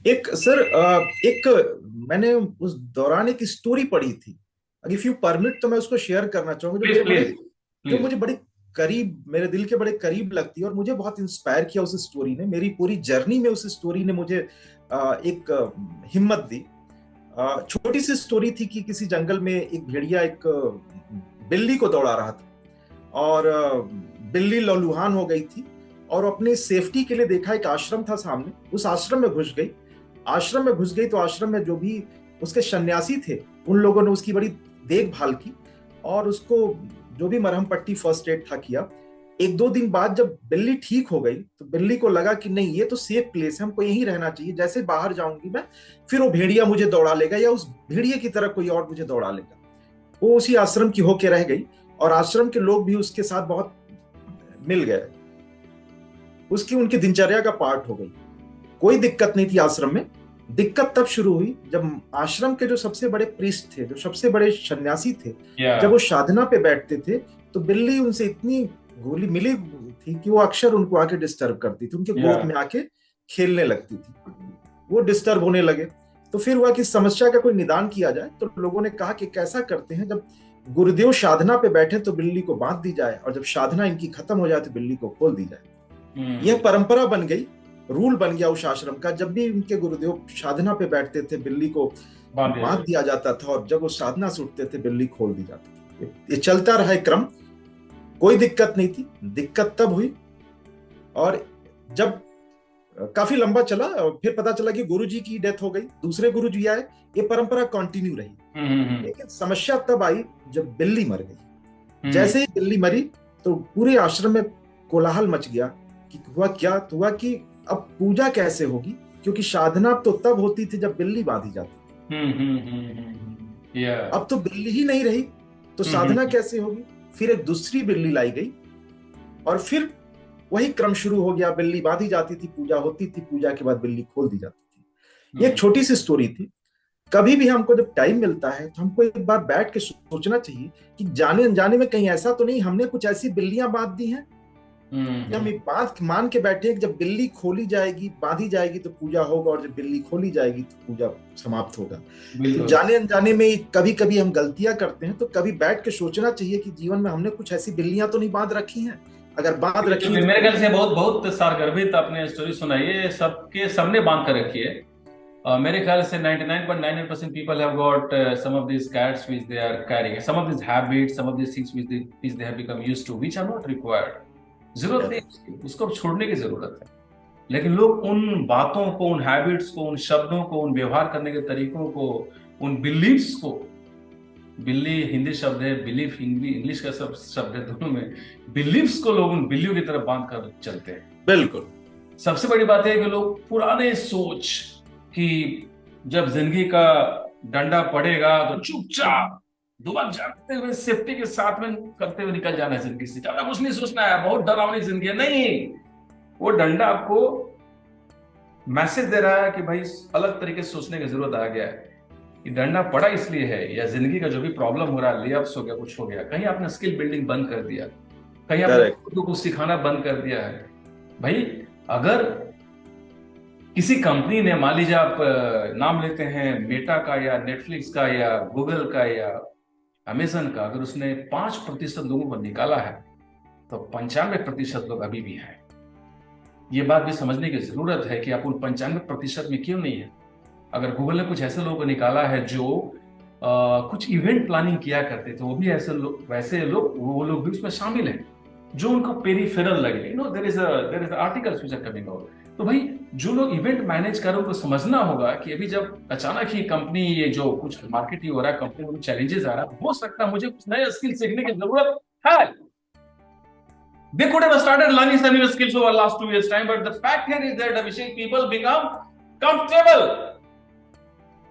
एक सर, एक मैंने उस दौरान एक स्टोरी पढ़ी थी, इफ यू परमिट तो मैं उसको शेयर करना चाहूंगा, जो मुझे बड़ी करीब, मेरे दिल के बड़े करीब लगती है और मुझे बहुत इंस्पायर किया उस स्टोरी ने। मेरी पूरी जर्नी में उस स्टोरी ने मुझे एक हिम्मत दी। छोटी सी स्टोरी थी कि किसी जंगल में एक भेड़िया एक बिल्ली को दौड़ा रहा था और बिल्ली लहूलुहान हो गई थी और अपने सेफ्टी के लिए देखा एक आश्रम था सामने, उस आश्रम में घुस गई। तो आश्रम में जो भी उसके सन्यासी थे उन लोगों ने उसकी बड़ी देखभाल की और उसको जो भी मरहम पट्टी फर्स्ट एड था किया। 1-2 दिन बाद जब बिल्ली ठीक हो गई तो बिल्ली को लगा कि नहीं, ये तो सेफ प्लेस है, हमको यहीं रहना चाहिए। जैसे बाहर जाऊंगी मैं, फिर वो भेड़िया मुझे दौड़ा लेगा या उस भेड़िए की तरह कोई और मुझे दौड़ा लेगा। वो उसी आश्रम की होके रह गई और आश्रम के लोग भी उसके साथ बहुत मिल गए, उनकी दिनचर्या का पार्ट हो गई। कोई दिक्कत नहीं थी आश्रम में। दिक्कत तब शुरू हुई जब आश्रम के जो सबसे बड़े प्रीस्ट थे, जो सबसे बड़े सन्यासी थे, जब वो साधना पे बैठते थे तो बिल्ली उनसे इतनी गोली मिली थी कि वो अक्सर उनको आके डिस्टर्ब करती थी, उनके गोद में आके खेलने लगती थी, वो डिस्टर्ब होने लगे। तो फिर हुआ कि समस्या का कोई निदान किया जाए। तो लोगों ने कहा कि कैसा करते हैं, जब गुरुदेव साधना पे बैठे तो बिल्ली को बांध दी जाए और जब साधना इनकी खत्म हो जाए तो बिल्ली को खोल दी जाए। यह परंपरा बन गई, रूल बन गया उस आश्रम का। जब भी उनके गुरुदेव साधना पे बैठते थे बिल्ली को बांध दिया जाता था और जब वो साधना से उठते थे बिल्ली खोल दी जाती थी। ये चलता रहा क्रम, कोई दिक्कत नहीं थी। दिक्कत तब हुई और जब काफी लंबा चला और फिर पता चला कि गुरुजी की डेथ हो गई, दूसरे गुरुजी आए, ये परंपरा कंटिन्यू रही। लेकिन समस्या तब आई जब बिल्ली मर गई। जैसे ही बिल्ली मरी तो पूरे आश्रम में कोलाहल मच गया कि हुआ क्या। तो हुआ कि अब पूजा कैसे होगी, क्योंकि साधना तो तब होती थी जब बिल्ली बांधी जाती थी। अब तो बिल्ली ही नहीं रही, तो साधना कैसे होगी। फिर एक दूसरी बिल्ली लाई गई और फिर वही क्रम शुरू हो गया, बिल्ली बांधी जाती थी, पूजा होती थी, पूजा के बाद बिल्ली खोल दी जाती थी। ये एक छोटी सी स्टोरी थी। कभी भी हमको जब टाइम मिलता है तो हमको एक बार बैठ के सोचना चाहिए कि जाने अनजाने में कहीं ऐसा तो नहीं हमने कुछ ऐसी बिल्लियां बांध दी हैं, या हम बात मान के बैठे कि जब बिल्ली खोली जाएगी, बांधी जाएगी तो पूजा होगा, और जब बिल्ली खोली जाएगी तो पूजा समाप्त होगा। तो जाने अनजाने में कभी कभी हम गलतियां करते हैं, तो कभी बैठ के सोचना चाहिए कि जीवन में हमने कुछ ऐसी बिल्लियां तो नहीं बांध रखी हैं। अगर बांध रखी है, मेरे ख्याल से बहुत सारगर्भित आपने स्टोरी सुनाई है, सबके सबने बांध कर रखी है। मेरे ख्याल से 99.99% people have got some of these cats which they are carrying, some of these habits, some of these things which they have become used to, which are not required. जरूरत नहीं, उसको छोड़ने की जरूरत है। लेकिन लोग उन बातों को, उन हैबिट्स को, उन शब्दों को, उन व्यवहार करने के तरीकों को, उन बिलीव्स को, बिल्ली हिंदी शब्द है, बिलीफ इंग्लिश का शब्द है, दोनों में बिलीव्स को लोग उन बिल्लियों की तरह बांध कर चलते हैं। बिल्कुल। सबसे बड़ी बात है कि लोग पुराने सोच कि जब जिंदगी का डंडा पड़ेगा तो चुपचाप दुबक जाते हुए सेफ्टी के साथ में करते हुए निकल जाना है जिंदगी से, ज्यादा कुछ नहीं सोचना है, बहुत डरावनी जिंदगी है। नहीं, वो डंडा आपको मैसेज दे रहा है कि भाई अलग तरीके से सोचने की जरूरत आ गया है। ये डंडा पड़ा इसलिए है, या जिंदगी का जो भी प्रॉब्लम हो रहा है, लेअप्स हो गया, कुछ हो गया, कहीं आपने स्किल बिल्डिंग बंद कर दिया, कहीं आपने खुद को कुछ सिखाना बंद कर दिया है। भाई अगर किसी कंपनी ने, मान लीजिए आप नाम लेते हैं मेटा का या नेटफ्लिक्स का या गूगल का या अमेजन का, अगर उसने 5% लोगों को निकाला है तो 95% लोग अभी भी हैं। ये बात भी समझने की जरूरत है कि आप उन 95% में क्यों नहीं है। अगर गूगल ने कुछ ऐसे लोगों को निकाला है जो कुछ इवेंट प्लानिंग किया करते थे, वो भी ऐसे लोग, वैसे लोग, वो लोग भी उसमें शामिल हैं जो उनको पेरिफेरल लगे। There is articles which are coming out. तो भाई जो लोग इवेंट मैनेज कर रहे हैं उनको समझना होगा कि अभी जब अचानक ही कंपनी, ये जो कुछ मार्केटिंग हो रहा है, कंपनी में चैलेंजेस आ रहा है, हो सकता है मुझे कुछ नए स्किल सीखने की जरूरत है। They could have started learning some new skills over the last 2 years' time, but the fact here is that Abhishek, people become comfortable.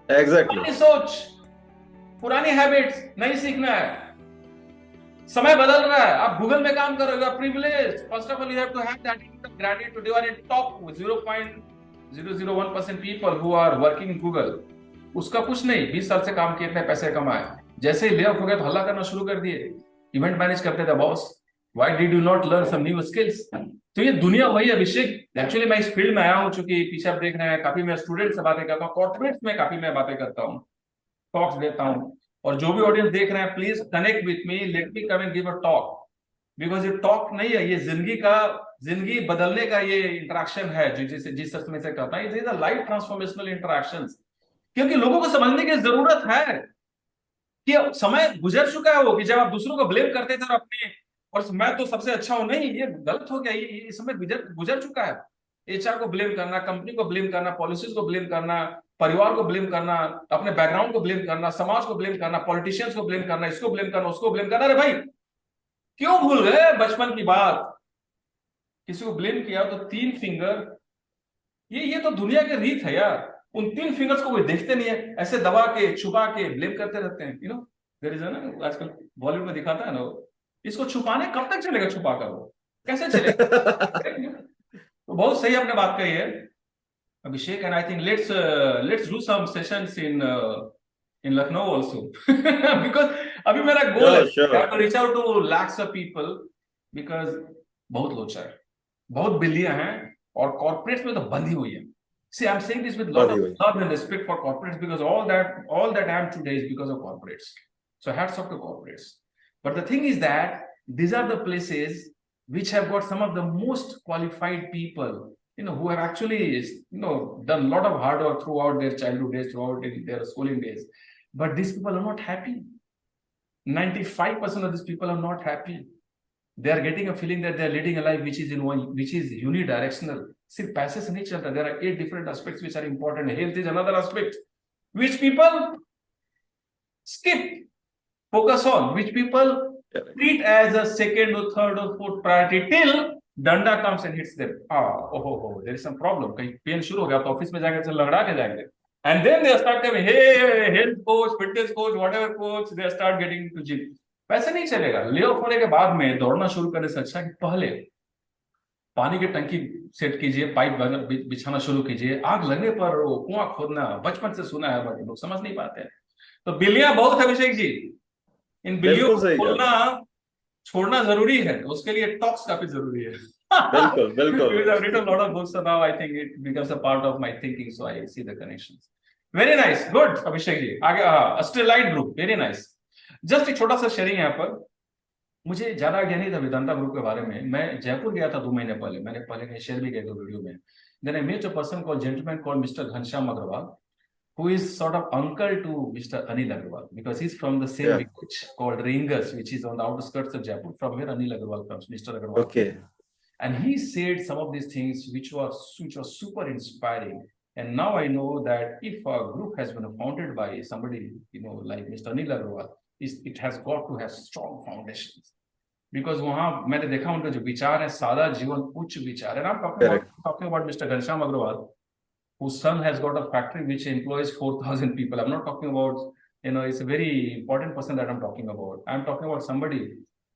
Exactly. पुरानी सोच, पुरानी हैबिट्स नहीं सीखना है। समय बदल रहा है, आप गूगल में काम कर रहे हो, privilege. First of all you have to have that gratitude to you are in top 0.001% people who are working in Google. उसका कुछ नहीं, 20 साल से काम किए, इतने पैसे कमाए, जैसे ही ले ऑफ हो गया तो हल्ला करना शुरू कर दिए। इवेंट मैनेज करते थे boss, Why did you not learn some new skills? तो ये दुनिया वही। अभिषेक, एक्चुअली मैं इस फील्ड में आया हूँ, चूंकि पीछे आप देख रहे हैं, काफी मैं स्टूडेंट से बातें करता हूँ, कॉर्पोरेट्स में काफी मैं बातें करता हूँ, टॉक्स देता हूँ, और जो भी ऑडियंस देख रहे हैं, please connect with me, let me come and give a talk, because ये टॉक नहीं है, ये जिंदगी बदलने का ये इंटरेक्शन है, जिस अर्थ में से कहता है, it is a life transformational interactions. क्योंकि लोगों को समझने की जरूरत है कि समय गुजर चुका है वो, कि जब आप दूसरों को ब्लेम करते थे और अपने, और मैं तो सबसे अच्छा हूं, नहीं, ये गलत हो गया। ये समय गुजर चुका है। एचआर को ब्लेम करना, कंपनी को ब्लेम करना, पॉलिसीज को ब्लेम करना, परिवार को ब्लेम करना, अपने बैकग्राउंड को ब्लेम करना, समाज को ब्लेम करना, पॉलिटिशियंस को ब्लेम करना, इसको ब्लेम करना, उसको ब्लेम करना। अरे भाई, क्यों भूल गए बचपन की बात? किसी को ब्लेम किया तो 3 फिंगर, ये तो दुनिया की रीत है यार। उन 3 फिंगर्स को कोई देखते नहीं है, ऐसे दबा के, छुपा के ब्लेम करते रहते हैं। देयर इज ना, आजकल बॉलीवुड में दिखाता है ना, इसको छुपाने कब तक चलेगा, छुपा कर वो कैसे चलेगा? तो बहुत सही आपने बात कही है Abhishek, and I think let's do some sessions in Lucknow also, because अभी मेरा गोल है to reach out to lakhs of people, because बहुत लोचा है, बहुत बिल्लियां हैं, और कॉर्पोरेट्स में तो बंधी हुई है। See, I'm saying this with lot of love and respect for corporates, because all that I am today is because of corporates. So hats off to corporates. But the thing is that these are the places which have got some of the most qualified people, who have actually, done a lot of hard work throughout their childhood days, throughout their schooling days. But these people are not happy. 95% of these people are not happy. They are getting a feeling that they are leading a life which is unidirectional. सिर्फ पैसे से नहीं चलता. There are 8 different aspects which are important. Health is another aspect which people skip, focus on, which people treat as a second or third or fourth priority till डंडा कम्स एंड हिट्स देम, ओहो हो, देयर इज सम प्रॉब्लम, कहीं पेन शुरू हो गया तो ऑफिस में जाके चल लड़ना के जाएंगे, and then they start coming, hey health coach, fitness coach, whatever coach, they start getting to gym. वैसे नहीं चलेगा। ले ऑफ होने के बाद में दौड़ना शुरू करने से अच्छा कि पहले पानी की टंकी सेट कीजिए, पाइप बिछाना शुरू कीजिए, आग लगने पर वो कुआं खोदना बचपन से सुना है बट लोग समझ नहीं पाते हैं। तो बिल्लियां बहुत है अभिषेक जी, इन बिल्लियों बिल्कुल को सही खोलना कहा। छोड़ना जरूरी है, उसके लिए टॉक्स काफी जरूरी है। बिल्कुल बिल्कुल। Because I've written a lot of books, so now I think it becomes a part of my thinking, so I see the connections. Very nice, good Abhishek ji. आगे अस्ट्रेलाइट ग्रुप, वेरी नाइस। जस्ट एक छोटा सा शेयरिंग यहाँ पर, मुझे ज्यादा आइडिया नहीं था वेदांता ग्रुप के बारे में। मैं जयपुर गया था 2 महीने पहले, मैंने पहले कहीं शेयर भी किया था वीडियो में। Then I met a person called gentleman called mister Ghanshyam Agarwal, who is sort of uncle to Mr. Anil Agarwal, because he's from the same Yeah. village called Ringas, which is on the outskirts of Jaipur, from where Anil Agarwal comes, Mr. Agarwal. Okay. And he said some of these things which was super inspiring. And now I know that if a group has been founded by somebody, like Mr. Anil Agarwal, it has got to have strong foundations. Because वहाँ मैंने देखा उनके जो विचार है, सादा जीवन उच्च विचार है। I'm talking about Mr. Ghanshyam Agarwal, whose son has got a factory which employs 4,000 people. I'm not talking about, it's a very important person that I'm talking about. I'm talking about somebody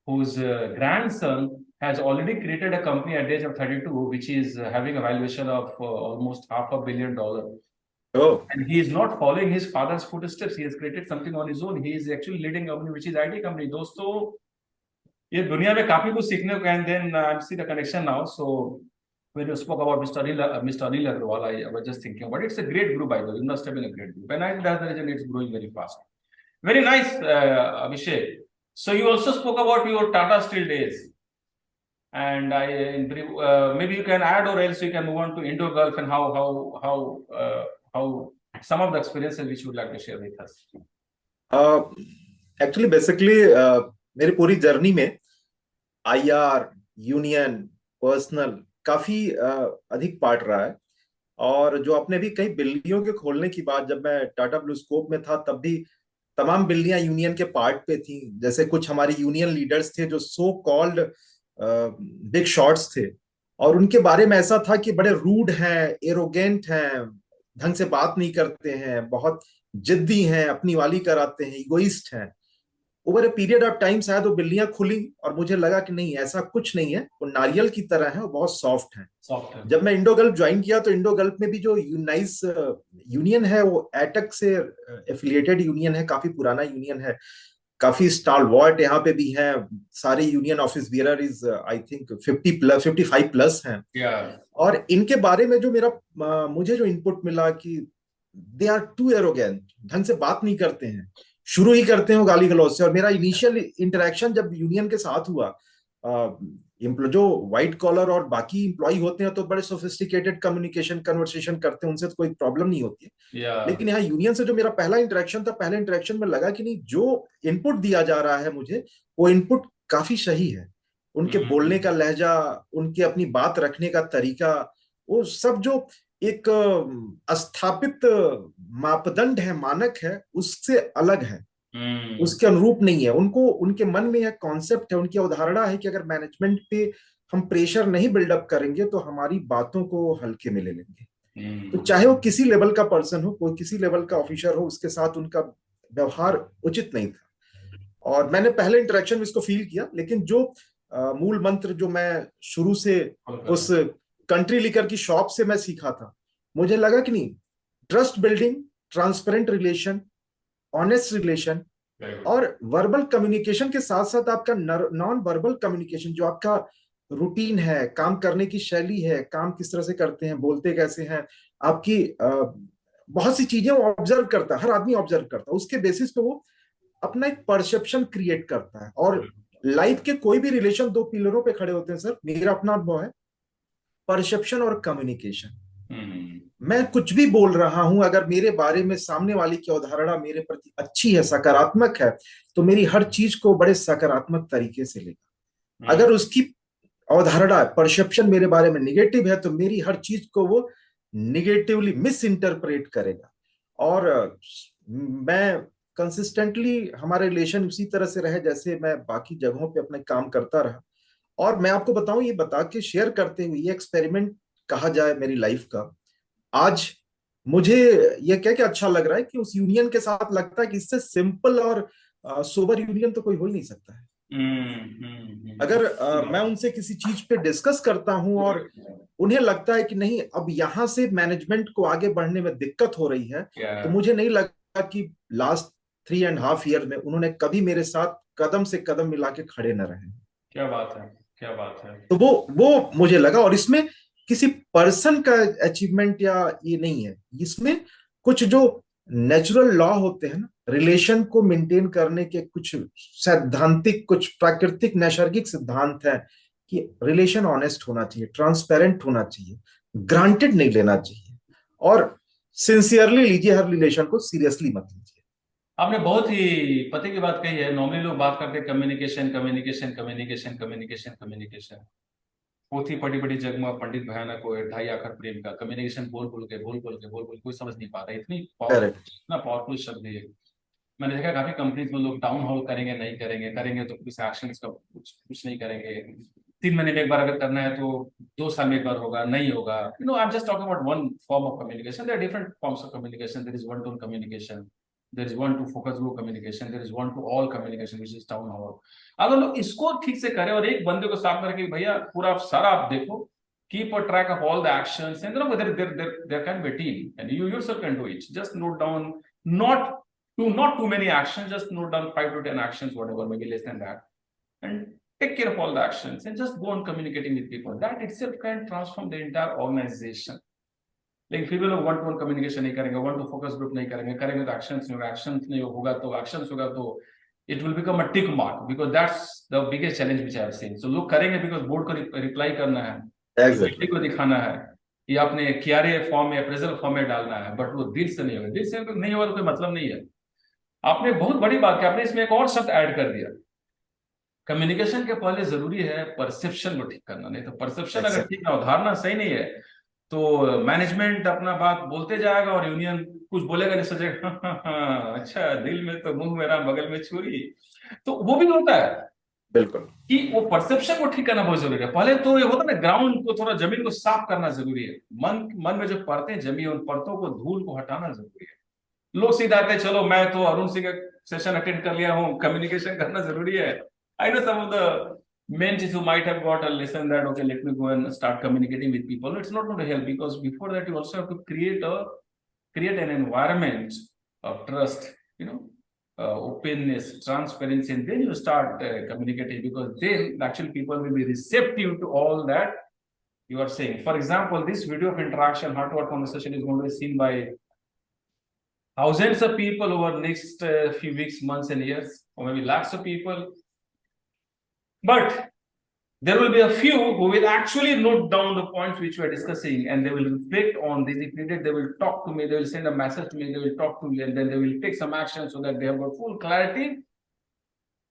whose grandson has already created a company at the age of 32, which is having a valuation of almost $500 million. Oh. And he is not following his father's footsteps. He has created something on his own. He is actually leading a company which is IT company. दोस्तों, ये दुनिया में काफी कुछ सीखने को है। And then I see the connection now. So when you spoke about Mr. Anil Agarwal, I was just thinking about it. It's a great group, by the way. It must have been a great group. And I think that's the reason it's growing very fast. Very nice, Abhishek. So you also spoke about your Tata Steel days. And maybe you can add, or else you can move on to Indo-Gulf and how some of the experiences which you would like to share with us. Actually, basically, मेरी पूरी जर्नी में IR, यूनियन, पर्सनल काफी अधिक पार्ट रहा है। और जो आपने भी कई बिल्लियों के खोलने की बात, जब मैं टाटा ब्लूस्कोप में था तब भी तमाम बिल्लियां यूनियन के पार्ट पे थी। जैसे कुछ हमारी यूनियन लीडर्स थे जो सो कॉल्ड बिग शॉट्स थे, और उनके बारे में ऐसा था कि बड़े रूड हैं, एरोगेंट हैं, ढंग से बात नहीं करते हैं, बहुत जिद्दी हैं, अपनी वाली कराते हैं, इगोइस्ट हैं। Over a period of time शायद वो बिल्लियां खुली और मुझे लगा कि नहीं, ऐसा कुछ नहीं है, वो नारियल की तरह है, वो बहुत सॉफ्ट है। जब मैं इंडो गल्फ ज्वाइन किया तो इंडो गल्फ में भी जो नाइस यूनियन है वो एटक से एफिलिएटेड यूनियन है, काफी पुराना यूनियन है, काफी स्टालवर्ट यहाँ पे भी हैं। सारे union office bearer is I think 55+ हैं। और इनके बारे में जो मुझे जो इनपुट मिला कि दे आर टू एरोगेंट, ढंग से बात नहीं करते हैं, शुरू ही करते हो गाली गलौज से। और मेरा इनिशियल इंटरेक्शन जब यूनियन के साथ हुआ, जो व्हाइट कॉलर और बाकी इंप्लॉय होते हैं तो बड़े सोफिस्टिकेटेड कम्युनिकेशन कन्वर्सेशन करते हैं, उनसे तो कोई प्रॉब्लम नहीं होती है। लेकिन यहाँ यूनियन से जो मेरा पहला इंटरेक्शन था, पहले इंटरेक्शन में लगा कि नहीं, जो इनपुट दिया जा रहा है मुझे, वो इनपुट काफी सही है। उनके बोलने का लहजा, उनके अपनी बात रखने का तरीका, वो सब जो एक स्थापित मापदंड है, मानक है, उससे अलग है, उसके अनुरूप नहीं है। उनको उनके मन में एक कॉन्सेप्ट है, उनकी अवधारणा है कि अगर मैनेजमेंट पे हम प्रेशर नहीं बिल्डअप करेंगे तो हमारी बातों को हल्के में ले लेंगे। तो चाहे वो किसी लेवल का पर्सन हो, कोई किसी लेवल का ऑफिसर हो, उसके साथ उनका व्यवहार उचित नहीं था। और मैंने पहले इंटरेक्शन में इसको फील किया। लेकिन जो मूल मंत्र जो मैं शुरू से उस कंट्री लिकर की शॉप से मैं सीखा था, मुझे लगा कि नहीं, trust building, transparent relation, honest relation और वर्बल कम्युनिकेशन के साथ साथ आपका नॉन वर्बल कम्युनिकेशन, जो आपका रूटीन है, काम करने की शैली है, काम किस तरह से करते हैं, बोलते कैसे हैं, आपकी बहुत सी चीजें वो ऑब्जर्व करता है, हर आदमी ऑब्जर्व करता है। उसके बेसिस पे वो अपना एक परसेप्शन क्रिएट करता है। और लाइफ के कोई भी रिलेशन 2 पिलरों पे खड़े होते हैं सर, मेरा अपना अनुभव है, परसेप्शन और कम्युनिकेशन। मैं कुछ भी बोल रहा हूं, अगर मेरे बारे में सामने वाले की अवधारणा मेरे प्रति अच्छी है, सकारात्मक है, तो मेरी हर चीज को बड़े सकारात्मक तरीके से लेगा। अगर उसकी अवधारणा, परसेप्शन मेरे बारे में निगेटिव है, तो मेरी हर चीज को वो निगेटिवली मिस इंटरप्रेट करेगा। और मैं कंसिस्टेंटली, हमारे रिलेशन उसी तरह से रहे जैसे मैं बाकी जगहों पे अपने काम करता रहा। और मैं आपको बताऊं, ये बता के शेयर करते हुए, ये एक्सपेरिमेंट कहा जाए मेरी लाइफ का, आज मुझे ये कह के अच्छा लग रहा है कि उस यूनियन के साथ लगता है कि इससे सिंपल और सोबर यूनियन तो कोई हो ही नहीं सकता है। अगर मैं उनसे किसी चीज पे डिस्कस करता हूं और उन्हें लगता है कि नहीं, अब यहां से मैनेजमेंट को आगे बढ़ने में दिक्कत हो रही है, तो मुझे नहीं लगता कि लास्ट 3.5 ईयर में उन्होंने कभी मेरे साथ कदम से कदम मिला के खड़े न रहे। क्या बात है, क्या बात है। तो वो मुझे लगा, और इसमें किसी पर्सन का अचीवमेंट या ये नहीं है, इसमें कुछ जो नेचुरल लॉ होते हैं ना, रिलेशन को मेंटेन करने के कुछ सैद्धांतिक, कुछ प्राकृतिक नैसर्गिक सिद्धांत है कि रिलेशन ऑनेस्ट होना चाहिए, ट्रांसपेरेंट होना चाहिए, ग्रांटेड नहीं लेना चाहिए, और सिंसियरली लीजिए हर रिलेशन को, सीरियसली मत लीजिए। आपने बहुत ही पते की बात कही है। नॉर्मली लोग बात करते हैं communication communication communication communication communication. पोथी पढ़ी बड़ी जगमा पंडित भयानक हो, ढाई आखर प्रेम का। कम्युनिकेशन बोल बोल के बोल बोल के बोल बोल कोई समझ नहीं पा रहा है। इतना पावरफुल शब्द है। मैंने देखा काफी कंपनीज में लोग टाउन हॉल करेंगे, नहीं करेंगे, करेंगे तो कुछ एक्शन का कुछ नहीं करेंगे। 3 महीने में एक बार अगर करना है तो 2 साल में एक बार होगा, नहीं होगा। I am just talking about one form of communication. There are different forms of communication. There is one to communication, there is one to focus group communication, there is one to all communication which is town hall। अगर लोग इसको ठीक से करें और एक बंदे को साफ करके भैया पूरा सारा आप देखो, keep a track of all the actions, and there can be a team and you yourself can do it। just note down, not too many actions, just note down 5 to 10 actions, whatever, maybe less than that, and take care of all the actions and just go on communicating with people। that itself can transform the entire organization। लेकिन फिर भी लोग वन टू वन कम्युनिकेशन नहीं करेंगे, वन टू फोकस ग्रुप नहीं करेंगे, करेंगे तो एक्शंस नहीं होगा, एक्शंस नहीं होगा तो एक्शंस होगा तो it will become a tick mark, because that's the biggest challenge which I have seen. So लोग करेंगे बिकॉज बोर्ड को रिप्लाई करना है, एग्जैक्टली को दिखाना है कि आपने क्यारे फॉर्म या अप्रेजल फॉर्म में डालना है, बट वो दिल से नहीं होगा। दिल से तो नहीं होगा तो कोई मतलब नहीं है। आपने बहुत बड़ी बात की, आपने इसमें एक और शब्द ऐड कर दिया। कम्युनिकेशन के पहले जरूरी है परसेप्शन को ठीक करना। नहीं तो परसेप्शन अगर ठीक ना हो, धारणा सही नहीं है, तो मैनेजमेंट अपना बात बोलते जाएगा और यूनियन कुछ बोलेगा नहीं, सोचेगा अच्छा दिल में तो मुंह मेरा बगल में छुरी। तो वो भी होता है बिल्कुल कि वो परसेप्शन को ठीक करना बहुत जरूरी है। पहले तो ये होता है ना, ग्राउंड को थोड़ा जमीन को साफ करना जरूरी है। मन में जो परतें जमी उन परतों को, धूल को हटाना जरूरी है। लोग सीधा आते चलो मैं तो अरुण सिंह का सेशन अटेंड कर लिया हूँ, कम्युनिकेशन करना जरूरी है। I know some of the mentees who might have got a lesson that okay, let me go and start communicating with people. It's not going to help, because before that you also have to create an environment of trust, openness, transparency, and then you start communicating, because then actually people will be receptive to all that you are saying. For example, this video of interaction, heart-to-heart conversation, is going to be seen by thousands of people over the next few weeks, months, and years, or maybe lakhs of people. But there will be a few who will actually note down the points which we are discussing, and they will reflect on this. If needed, they will talk to me, they will send a message to me, they will talk to me, and then they will take some action so that they have got full clarity,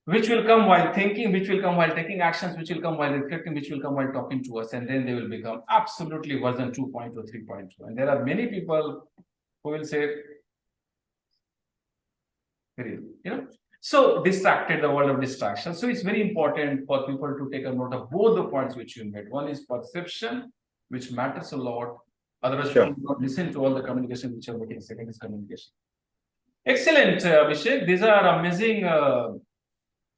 which will come while thinking, which will come while taking actions, which will come while reflecting, which will come while talking to us, and then they will become absolutely version 2.2, 3.2. And there are many people who will say, so distracted, the world of distraction. So it's very important for people to take a note of both the points which you made. One is perception, which matters a lot. Otherwise, sure, people do not listen to all the communication which are making. Second is communication. Excellent, Abhishek. These are amazing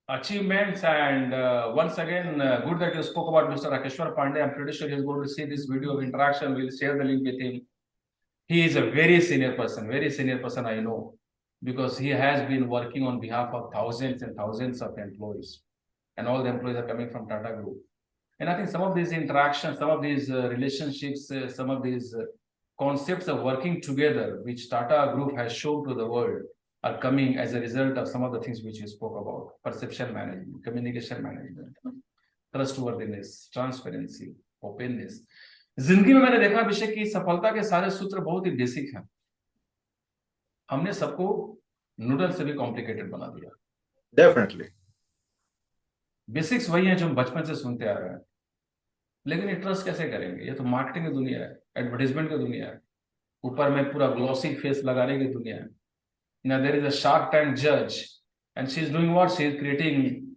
achievements. And once again, good that you spoke about Mr. Rakeshwar Pandey. I'm pretty sure he's going to see this video of interaction. We'll share the link with him. He is a very senior person I know, because he has been working on behalf of thousands and thousands of employees, and all the employees are coming from Tata Group. And I think some of these interactions, some of these relationships, some of these concepts of working together, which Tata Group has shown to the world, are coming as a result of some of the things which you spoke about: perception management, communication management, trustworthiness, transparency, openness. जिंदगी में मैंने देखा विषय की सफलता के सारे सूत्र बहुत ही बेसिक हैं। हमने सबको नूडल से भी कॉम्प्लिकेटेड बना दिया। डेफिनेटली बेसिक्स वही हैं जो हम बचपन से सुनते आ रहे हैं, लेकिन ये ट्रस्ट कैसे करेंगे? ये तो मार्केटिंग की दुनिया है, एडवर्टाइजमेंट की दुनिया है, ऊपर में पूरा ग्लॉसी फेस लगाने की दुनिया है। Now there is a Shark Tank judge, and she is doing what? She is creating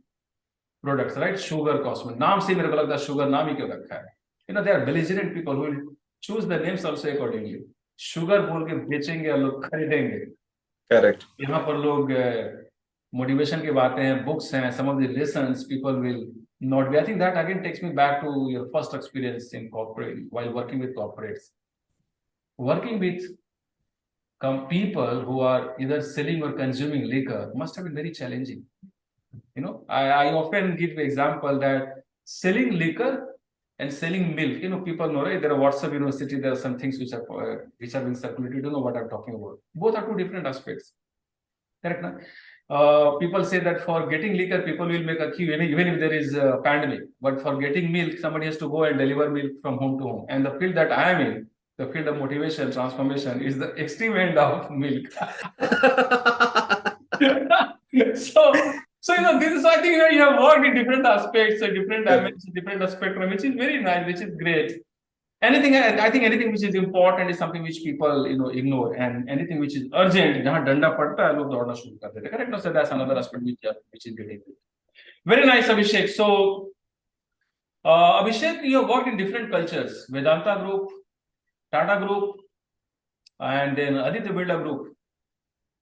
products, right? Sugar cosmetic, नाम से मेरे को लगता है शुगर नाम ही क्यों रखा है. They are belligerent people who will choose the names also accordingly. Sugar बोल के बेचेंगे और लोग खरीदेंगे. करेक्ट. यहाँ पर लोग मोटिवेशन की बातें हैं, बुक्स हैं, some of the lessons people will not be. I think that again takes me back to your first experience in corporate while working with corporates. Working with people who are either selling or consuming liquor must have been very challenging. I often give the example that selling liquor and selling milk, people know, right? There are WhatsApp University, there are some things which are being circulated. You know what I'm talking about. Both are two different aspects. Correct, na? People say that for getting liquor, people will make a queue, even if there is a pandemic. But for getting milk, somebody has to go and deliver milk from home to home. And the field that I am in, the field of motivation, transformation, is the extreme end of milk. So this is, I think, you have worked in different aspects, different dimensions, different spectrum, which is very nice, which is great. I think anything which is important is something which people ignore, and anything which is urgent, जहाँ डंडा पड़ता है लोग दौड़ना शुरू कर देते हैं. Correct? No, so that's another aspect which is getting very nice, Abhishek. So Abhishek, you have worked in different cultures: Vedanta Group, Tata Group, and then Aditya Birla Group.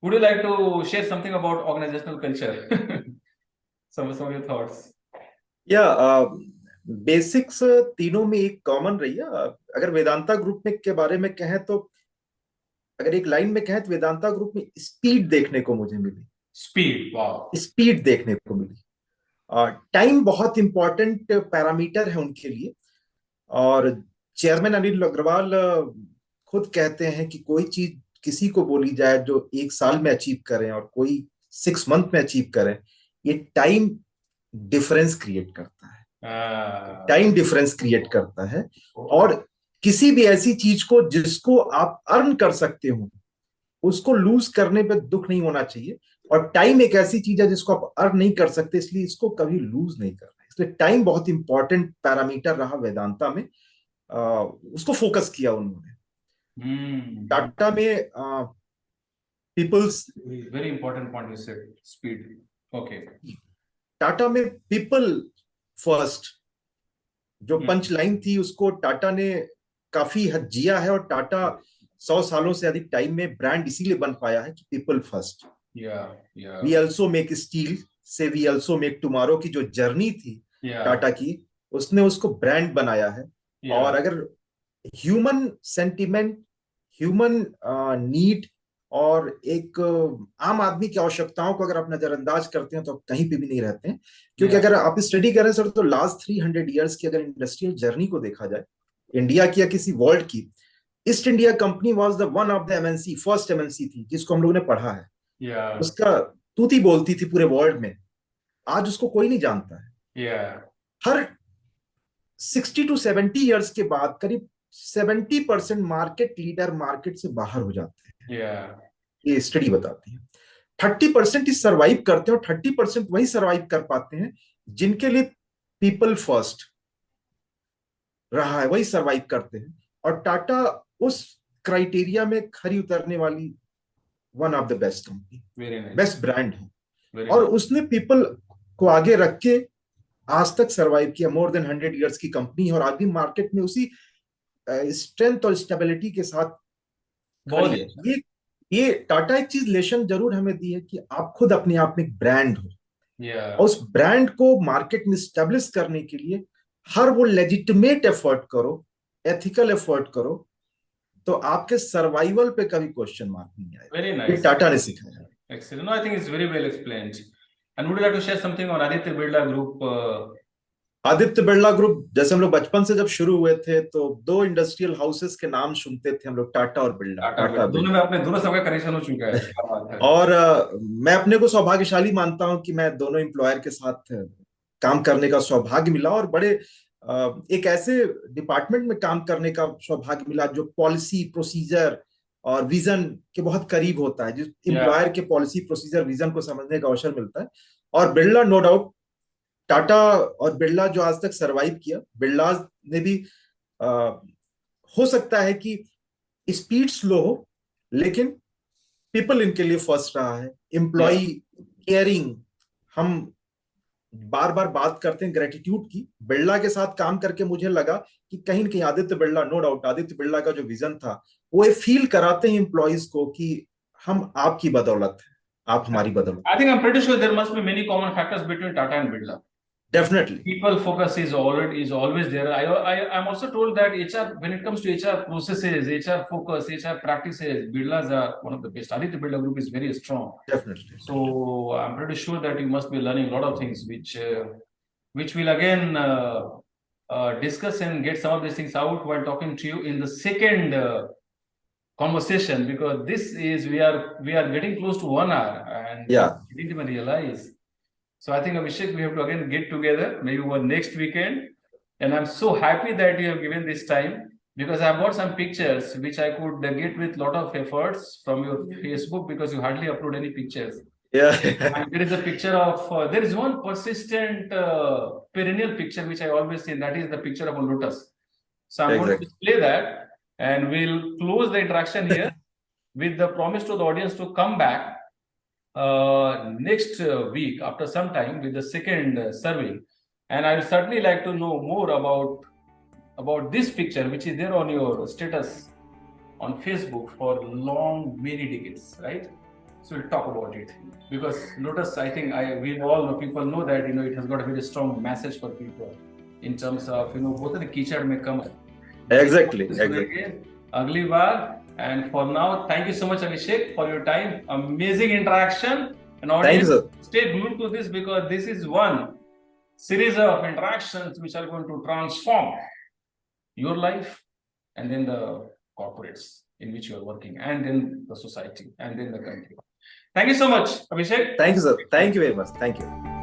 Would you like to share something about organizational culture? some of your thoughts. Yeah. Basics तीनों में एक कॉमन रही है. अगर वेदांता ग्रुप में के बारे में कहें तो, अगर एक लाइन में कहें तो वेदांता ग्रुप में स्पीड देखने को मुझे मिली. स्पीड, वाह. स्पीड देखने को मिली. टाइम बहुत इंपॉर्टेंट पैरामीटर है उनके लिए. और चेयरमैन अनिल अग्रवाल खुद कहते हैं कि कोई चीज किसी को बोली जाए जो 1 साल में अचीव करें और कोई 6 मंथ में अचीव करें, ये टाइम डिफरेंस क्रिएट करता है. टाइम डिफरेंस क्रिएट करता है. और किसी भी ऐसी चीज को जिसको आप अर्न कर सकते हो, उसको लूज करने पे दुख नहीं होना चाहिए. और टाइम एक ऐसी चीज है जिसको आप अर्न नहीं कर सकते, इसलिए इसको कभी लूज नहीं करना. इसलिए टाइम बहुत इंपॉर्टेंट पैरामीटर रहा वेदांता में. उसको फोकस किया उन्होंने. टाटा में peoples, very important point you said, speed. Okay. Tata में पीपल फर्स्ट जो पंच लाइन थी, उसको टाटा ने काफी हद जिया है. और टाटा 100 सालों से अधिक टाइम में ब्रांड इसीलिए बन पाया है कि people first. We also make steel से वी ऑल्सो मेक टुमारो की जो जर्नी थी टाटा की, उसने उसको ब्रांड बनाया है. और अगर ह्यूमन सेंटिमेंट, ह्यूमन नीड और एक आम आदमी की आवश्यकताओं को अगर आप नजरअंदाज करते हैं तो आप कहीं पे भी नहीं रहते हैं. क्योंकि अगर आप स्टडी करें सर, तो लास्ट 300 इयर्स की अगर इंडस्ट्रियल जर्नी को देखा जाए, इंडिया की या किसी वर्ल्ड की, east India company was the one of the MNC, first MNC थी जिसको हम लोगों ने पढ़ा है. उसका तूती बोलती थी पूरे वर्ल्ड में. आज उसको कोई नहीं जानता है. हर 60 to 70 इयर्स के बाद करीब 70% मार्केट लीडर मार्केट से बाहर हो जाते हैं. ये स्टडी बताती है. 30% ही सर्वाइव करते हैं, और 30% वही सर्वाइव कर पाते हैं जिनके लिए पीपल फर्स्ट रहा है, वही सर्वाइव करते हैं. और टाटा उस क्राइटेरिया में खरी उतरने वाली one of the best company, best brand है. और उसने पीपल को आगे रख के आज तक सर्वाइव किया. मोर देन 100 इयर्स की कंपनी है और आज भी मार्केट में उसी स्ट्रेंथ और स्टेबिलिटी के साथ खड़ी है. ये टाटा एक चीज लेसन जरूर हमें दी है कि आप खुद अपने आप में एक ब्रांड हो. और उस ब्रांड को मार्केट में स्टेब्लिश करने के लिए हर वो लेजिटिमेट एफर्ट करो, एथिकल एफर्ट करो, तो आपके सर्वाइवल पे कभी क्वेश्चन मार्क नहीं आएगा. Very nice. टाटा ने सिखाया. Excellent. I think it's very well explained. And would you like to share something on Aditya Birla group? Aditya Birla group, जैसे हम लोग बचपन से जब शुरू हुए थे तो 2 इंडस्ट्रियल हाउसेस के नाम सुनते थे हम लोग, टाटा और बिरला. दोनों में अपने दोनों सबका कनेक्शन हो चुका है. और मैं अपने को सौभाग्यशाली मानता हूं कि मैं दोनों एम्प्लॉयर के साथ काम करने का सौभाग्य मिला. और बड़े एक ऐसे डिपार्टमेंट में काम करने का सौभाग्य मिला जो पॉलिसी, प्रोसीजर और विजन के बहुत करीब होता है, जिस एम्प्लॉयर के पॉलिसी, प्रोसीजर, विजन को समझने का अवसर मिलता है. और बिरला, नो डाउट, टाटा और बिरला जो आज तक सरवाइव किया, बिरला ने भी हो सकता है कि स्पीड स्लो हो, लेकिन पीपल इनके लिए फर्स्ट रहा है. एम्प्लॉय केयरिंग, हम बार बार बात करते हैं ग्रेटिट्यूड की। बिरला के साथ काम करके मुझे लगा कि कहीं न कहीं आदित्य बिरला, नो डाउट, आदित्य बिरला का जो विजन था वो ये फील कराते हैं एम्प्लॉइज को कि हम आपकी बदौलत हैं, आप हमारी बदौलत। I think I'm pretty sure there must be many common factors between Tata and Birla. Definitely. People focus is always there. I'm also told that HR, when it comes to HR processes, HR focus, HR practices, Birlas are one of the best. Aditya Birla Group is very strong. Definitely. So I'm pretty sure that you must be learning a lot of things, which will again discuss and get some of these things out while talking to you in the second conversation, because this is we are getting close to 1 hour, and yeah, I didn't even realize. So I think, Abhishek, we have to again get together maybe one next weekend, and I'm so happy that you have given this time, because I've got some pictures which I could get with lot of efforts from your Facebook, because you hardly upload any pictures. Yeah. And there is a picture of there is one persistent perennial picture which I always see, and that is the picture of a lotus. So I'm going to display that, and we'll close the interaction here with the promise to the audience to come back next week after some time with the second survey. And I would certainly like to know more about this picture, which is there on your status on Facebook for many decades, right? So we'll talk about it, because Lotus, I think we all know, people know that it has got a very strong message for people in terms of both the कीचड़ में कमर. Exactly. Agli baar. And for now, thank you so much, Abhishek, for your time. Amazing interaction. And audience, stay glued to this, because this is one series of interactions which are going to transform your life, and then the corporates in which you are working, and then the society, and then the country. Thank you so much, Abhishek. Thank you, sir. Thank you very much. Thank you.